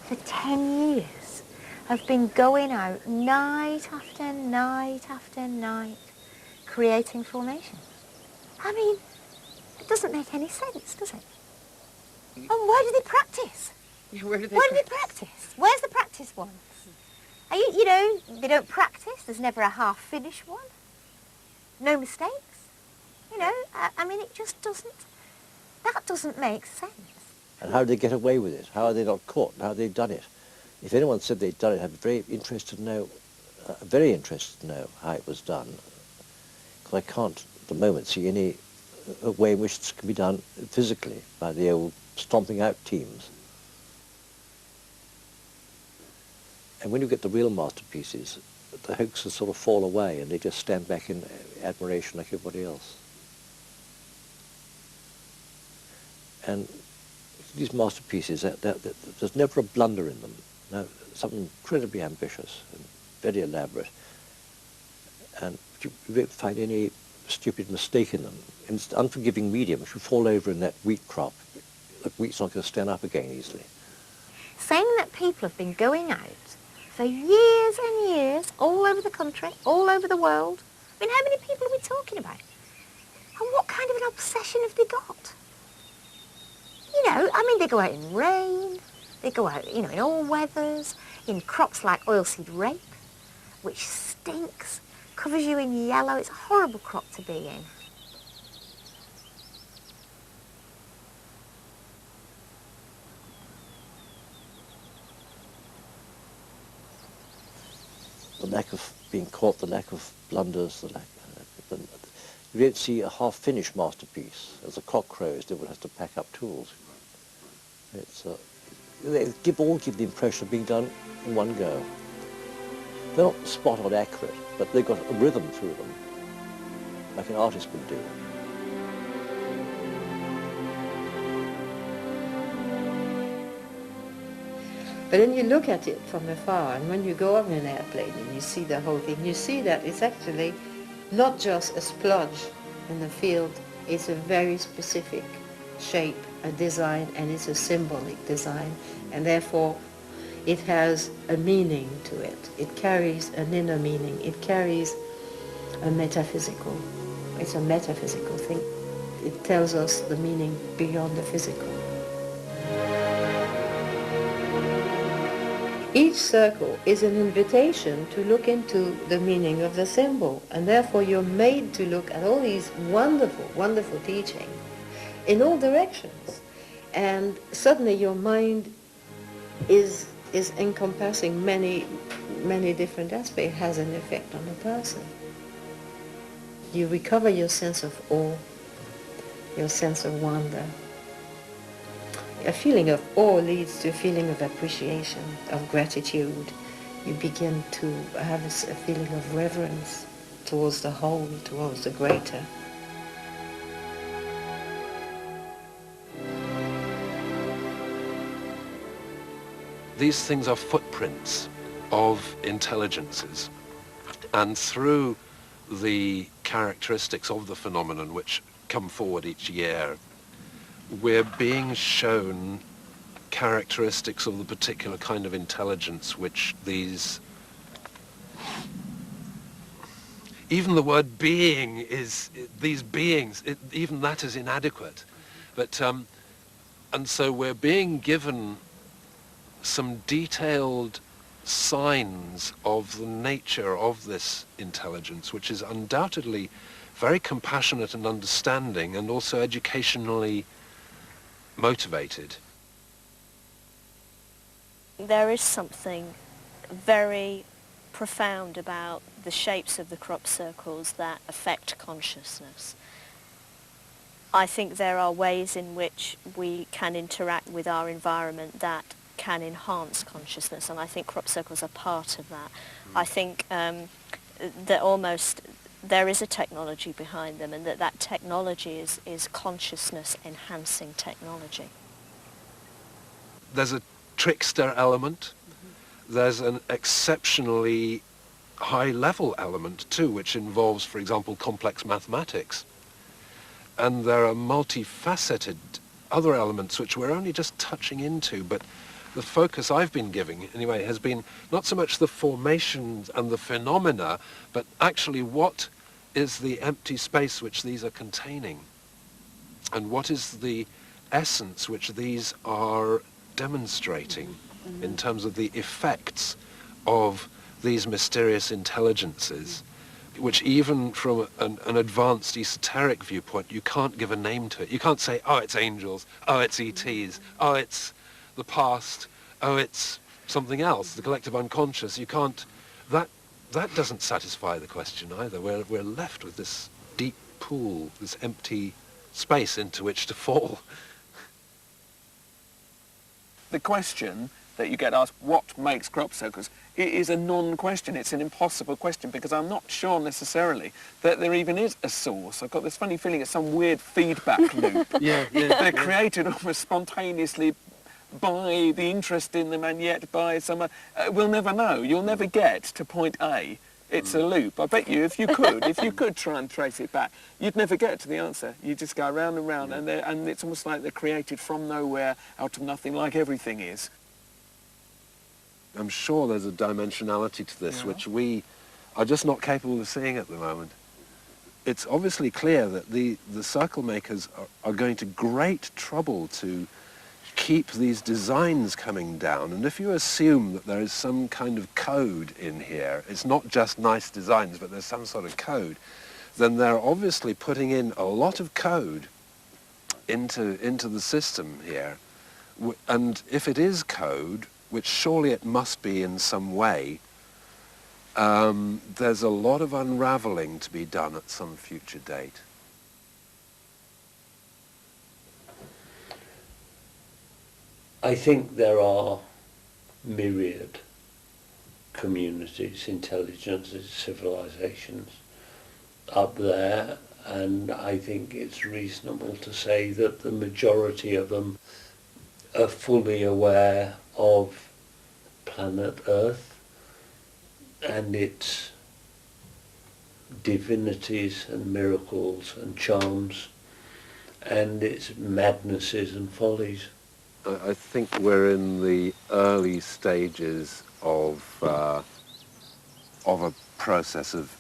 for 10 years have been going out night after night after night creating formations? I mean, it doesn't make any sense, does it? And where do they practice? Yeah, where do they practice? Where's the practice ones? Are you know, they don't practice. There's never a half-finished one. No mistakes. You know, I mean, it just doesn't, that doesn't make sense. And how do they get away with it? How are they not caught? How have they done it? If anyone said they'd done it, I'd be very interested to know how it was done. Because I can't, at the moment, see any way in which this can be done physically by the old stomping out teams. And when you get the real masterpieces, the hoaxes sort of fall away and they just stand back in admiration like everybody else. And these masterpieces, there's never a blunder in them. No, something incredibly ambitious and very elaborate. and you won't find any stupid mistake in them. And it's the unforgiving medium which will fall over in that wheat crop. The wheat's not going to stand up again easily. Saying that people have been going out for years and years, all over the country, all over the world. I mean, how many people are we talking about? And what kind of an obsession have they got? You know, I mean, they go out in rain, they go out, you know, in all weathers, in crops like oilseed rape, which stinks, covers you in yellow. It's a horrible crop to be in. The lack of being caught, the lack of blunders, the lack of, you don't see a half-finished masterpiece. As the cock crows, they will have to pack up tools. It's, they all give the impression of being done in one go. They're not spot-on accurate, but they've got a rhythm through them, like an artist would do. But then you look at it from afar, and when you go up in an airplane and you see the whole thing, you see that it's actually not just a splodge in the field, it's a very specific shape, a design, and it's a symbolic design, and therefore it has a meaning to it. It carries an inner meaning. It carries a metaphysical. It's a metaphysical thing. It tells us the meaning beyond the physical. Each circle is an invitation to look into the meaning of the symbol, and therefore you're made to look at all these wonderful, wonderful teachings in all directions, and suddenly your mind is encompassing many different aspects. It has an effect on the person. You recover your sense of awe, your sense of wonder. A feeling of awe leads to a feeling of appreciation, of gratitude. You begin to have a feeling of reverence towards the whole, towards the greater. These things are footprints of intelligences, and through the characteristics of the phenomenon which come forward each year, we're being shown characteristics of the particular kind of intelligence which these... Even the word being is... these beings, even that is inadequate. But, and so we're being given some detailed signs of the nature of this intelligence, which is undoubtedly very compassionate and understanding, and also educationally motivated. There is something very profound about the shapes of the crop circles that affect consciousness. I think there are ways in which we can interact with our environment that can enhance consciousness, and I think crop circles are part of that. I think that there is a technology behind them, and that technology is consciousness enhancing technology. There's a trickster element. There's an exceptionally high-level element too, which involves, for example, complex mathematics. And there are multifaceted other elements which we're only just touching into, but the focus I've been giving, anyway, has been not so much the formations and the phenomena, but actually what is the empty space which these are containing, and what is the essence which these are demonstrating in terms of the effects of these mysterious intelligences, which even from an advanced esoteric viewpoint, you can't give a name to it. You can't say, oh, it's angels, oh, it's ETs, oh, it's the past, oh, it's something else, the collective unconscious. You can't, that doesn't satisfy the question either. We're left with this deep pool, this empty space into which to fall. The question that you get asked, what makes crop circles, it is a non-question. It's an impossible question, because I'm not sure necessarily that there even is a source. I've got this funny feeling it's some weird feedback loop. They're created almost spontaneously by the interest in them, and yet by some... we'll never know. You'll never get to point A It's a loop. I bet you, if you could try and trace it back, you'd never get to the answer. You just go round and round, and it's almost like they're created from nowhere, out of nothing, like everything is. I'm sure there's a dimensionality to this which we are just not capable of seeing at the moment. It's obviously clear that the circle makers are going to great trouble to keep these designs coming down, and if you assume that there is some kind of code in here, it's not just nice designs, but there's some sort of code, then they're obviously putting in a lot of code into the system here. And if it is code, which surely it must be in some way, there's a lot of unraveling to be done at some future date. I think there are myriad communities, intelligences, civilizations up there, and I think it's reasonable to say that the majority of them are fully aware of planet Earth and its divinities and miracles and charms and its madnesses and follies. I think we're in the early stages of a process of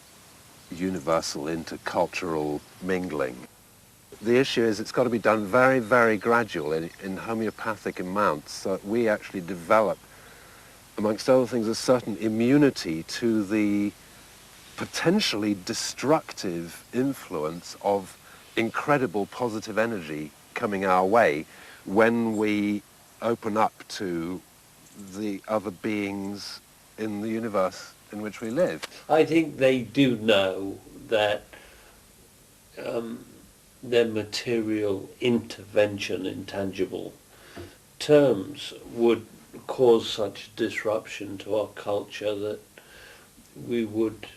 universal intercultural mingling. The issue is it's got to be done very, very gradual in homeopathic amounts, so that we actually develop, amongst other things, a certain immunity to the potentially destructive influence of incredible positive energy coming our way when we open up to the other beings in the universe in which we live. I think they do know that their material intervention in tangible terms would cause such disruption to our culture that we would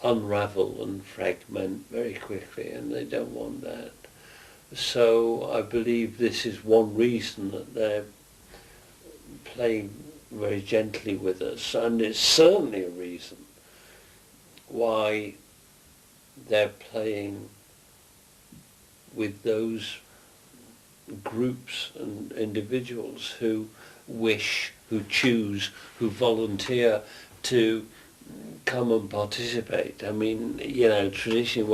unravel and fragment very quickly, and they don't want that. So I believe this is one reason that they're playing very gently with us, and it's certainly a reason why they're playing with those groups and individuals who wish, who choose, who volunteer to come and participate. I mean, you know, traditionally,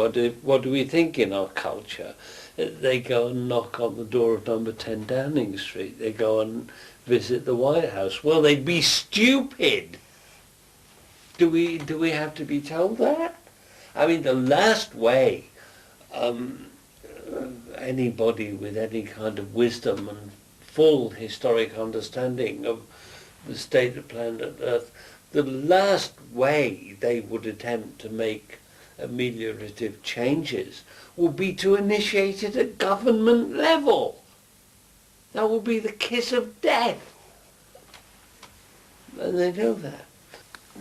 what do we think in our culture? They go and knock on the door of number 10 Downing Street. They go and visit the White House. Well, they'd be stupid. Do we have to be told that? I mean, the last way anybody with any kind of wisdom and full historic understanding of the state of planet Earth, the last way they would attempt to make ameliorative changes would be to initiate it at government level. That would be the kiss of death. And they know that.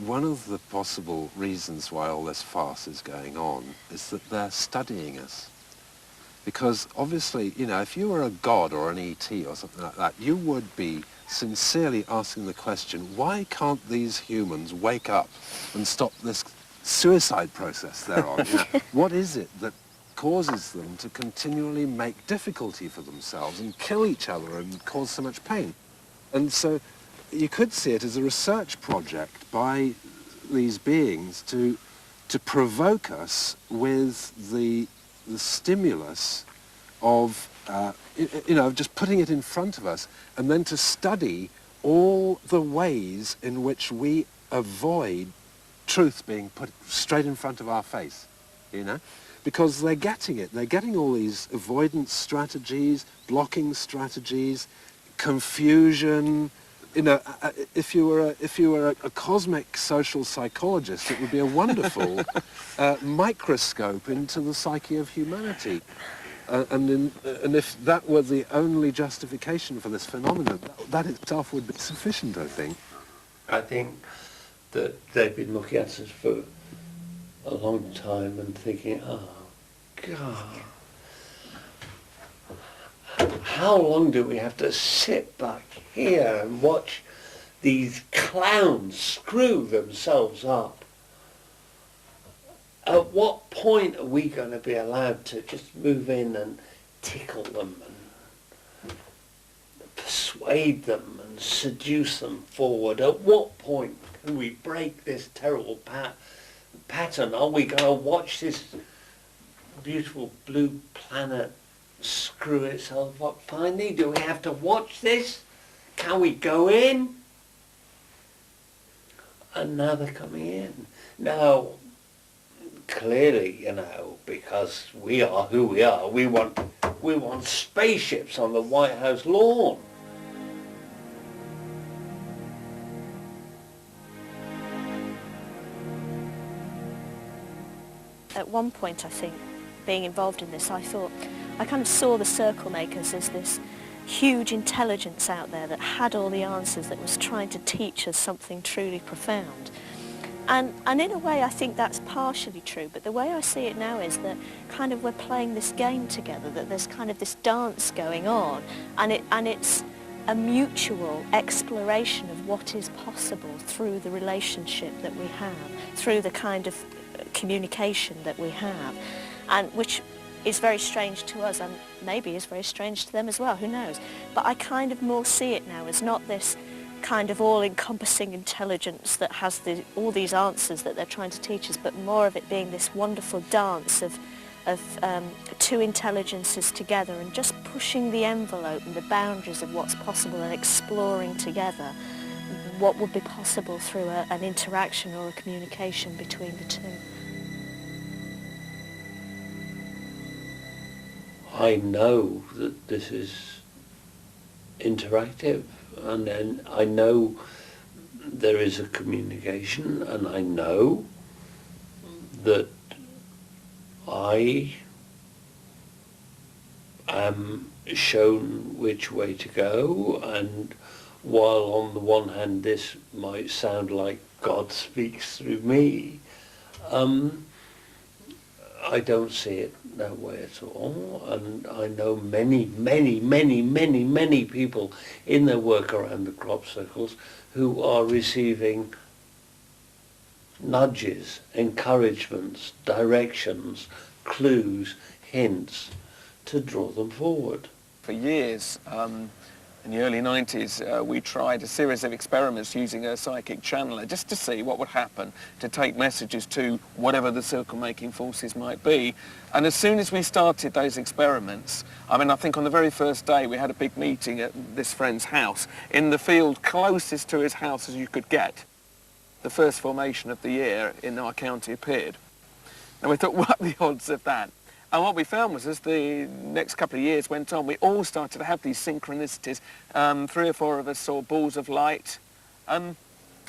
One of the possible reasons why all this farce is going on is that they're studying us. Because obviously, you know, if you were a god or an ET or something like that, you would be sincerely asking the question, why can't these humans wake up and stop this suicide process they're on? You know, what is it that causes them to continually make difficulty for themselves and kill each other and cause so much pain? And so you could see it as a research project by these beings to provoke us with the stimulus of, you know, just putting it in front of us, and then to study all the ways in which we avoid truth being put straight in front of our face, you know? Because they're getting it. They're getting all these avoidance strategies, blocking strategies, confusion. You know, if you were a cosmic social psychologist, it would be a wonderful microscope into the psyche of humanity. And if that were the only justification for this phenomenon, that itself would be sufficient, I think. I think that they've been looking at us for a long time and thinking, oh, God, how long do we have to sit back here and watch these clowns screw themselves up At what point are we going to be allowed to just move in and tickle them and persuade them and seduce them forward? At what point can we break this terrible pattern? Are we going to watch this beautiful blue planet screw itself up finally? Do we have to watch this? Can we go in? And now they're coming in. Now, clearly, you know, because we are who we are, we want spaceships on the White House lawn. At one point, I think, being involved in this, I kind of saw the circle makers as this huge intelligence out there that had all the answers, that was trying to teach us something truly profound. And in a way, I think that's partially true, but the way I see it now is that kind of we're playing this game together, that there's kind of this dance going on, and it's a mutual exploration of what is possible through the relationship that we have, through the kind of communication that we have, and which is very strange to us, and maybe is very strange to them as well, who knows. But I kind of more see it now as not this kind of all-encompassing intelligence that has all these answers that they're trying to teach us, but more of it being this wonderful dance of two intelligences together and just pushing the envelope and the boundaries of what's possible and exploring together what would be possible through an interaction or a communication between the two. I know that this is interactive, and then I know there is a communication, and I know that I am shown which way to go, and while on the one hand this might sound like God speaks through me, I don't see it that way at all, and I know many people in their work around the crop circles who are receiving nudges, encouragements, directions, clues, hints to draw them forward. For years, in the early 90s, we tried a series of experiments using a psychic channeler just to see what would happen to take messages to whatever the circle-making forces might be. And as soon as we started those experiments, I mean, I think on the very first day we had a big meeting at this friend's house in the field closest to his house as you could get. The first formation of the year in our county appeared. And we thought, what are the odds of that? And what we found was as the next couple of years went on, we all started to have these synchronicities. 3 or 4 of us saw balls of light. And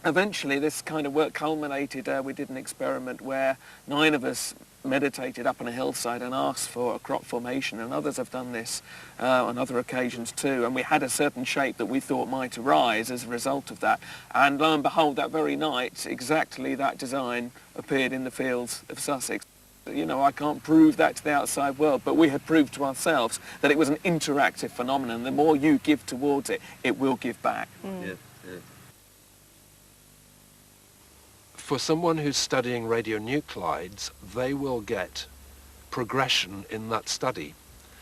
eventually this kind of work culminated. We did an experiment where 9 of us meditated up on a hillside and asked for a crop formation, and others have done this on other occasions too. And we had a certain shape that we thought might arise as a result of that. And lo and behold, that very night, exactly that design appeared in the fields of Sussex. You know, I can't prove that to the outside world, but we had proved to ourselves that it was an interactive phenomenon. The more you give towards it, it will give back. Yeah. For someone who's studying radionuclides, they will get progression in that study.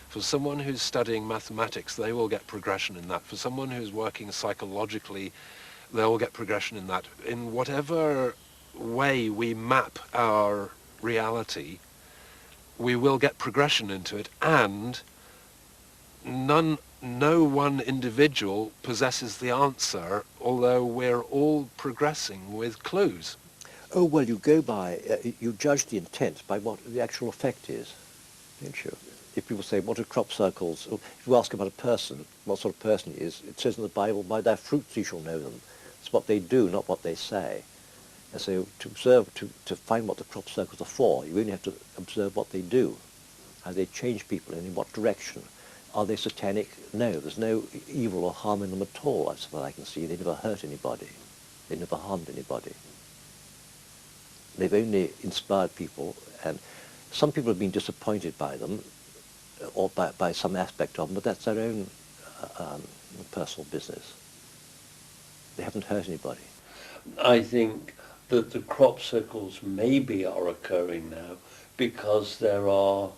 For someone who's studying mathematics, they will get progression in that. For someone who's working psychologically, they will get progression in that. In whatever way we map our reality, we will get progression into it, and no one individual possesses the answer, although we're all progressing with clues. Oh, well, you go by, you judge the intent by what the actual effect is, don't you? If people say, what are crop circles? If you ask about a person, what sort of person he is, it says in the Bible, by their fruits you shall know them. It's what they do, not what they say. And so to observe, to find what the crop circles are for, you only have to observe what they do, how they change people and in what direction. Are they satanic? No, there's no evil or harm in them at all, as far as I can see. They never hurt anybody. They never harmed anybody. They've only inspired people, and some people have been disappointed by them, or by some aspect of them, but that's their own personal business. They haven't hurt anybody. I think that the crop circles maybe are occurring now because there are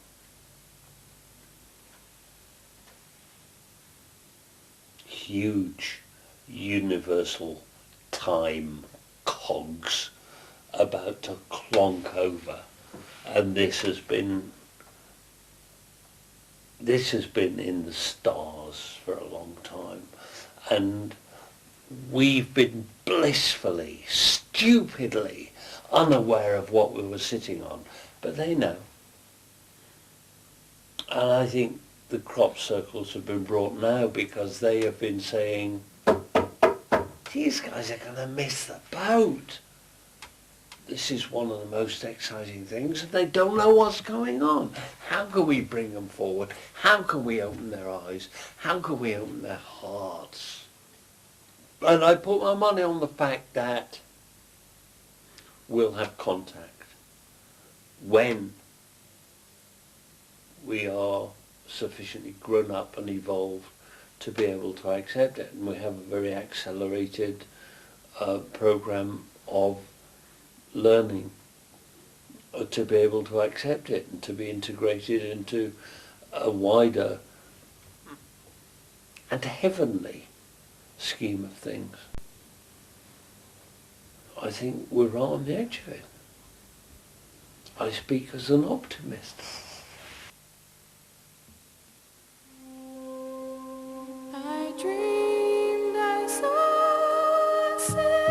huge universal time cogs about to clonk over, and this has been in the stars for a long time, and we've been blissfully, stupidly unaware of what we were sitting on, but they know. And I think the crop circles have been brought now because they have been saying, these guys are going to miss the boat. This is one of the most exciting things, and they don't know what's going on. How can we bring them forward? How can we open their eyes? How can we open their hearts? And I put my money on the fact that we'll have contact when we are sufficiently grown up and evolved to be able to accept it. And we have a very accelerated program of learning to be able to accept it and to be integrated into a wider and heavenly scheme of things. I think we're on the edge of it. I speak as an optimist. I dreamed I saw a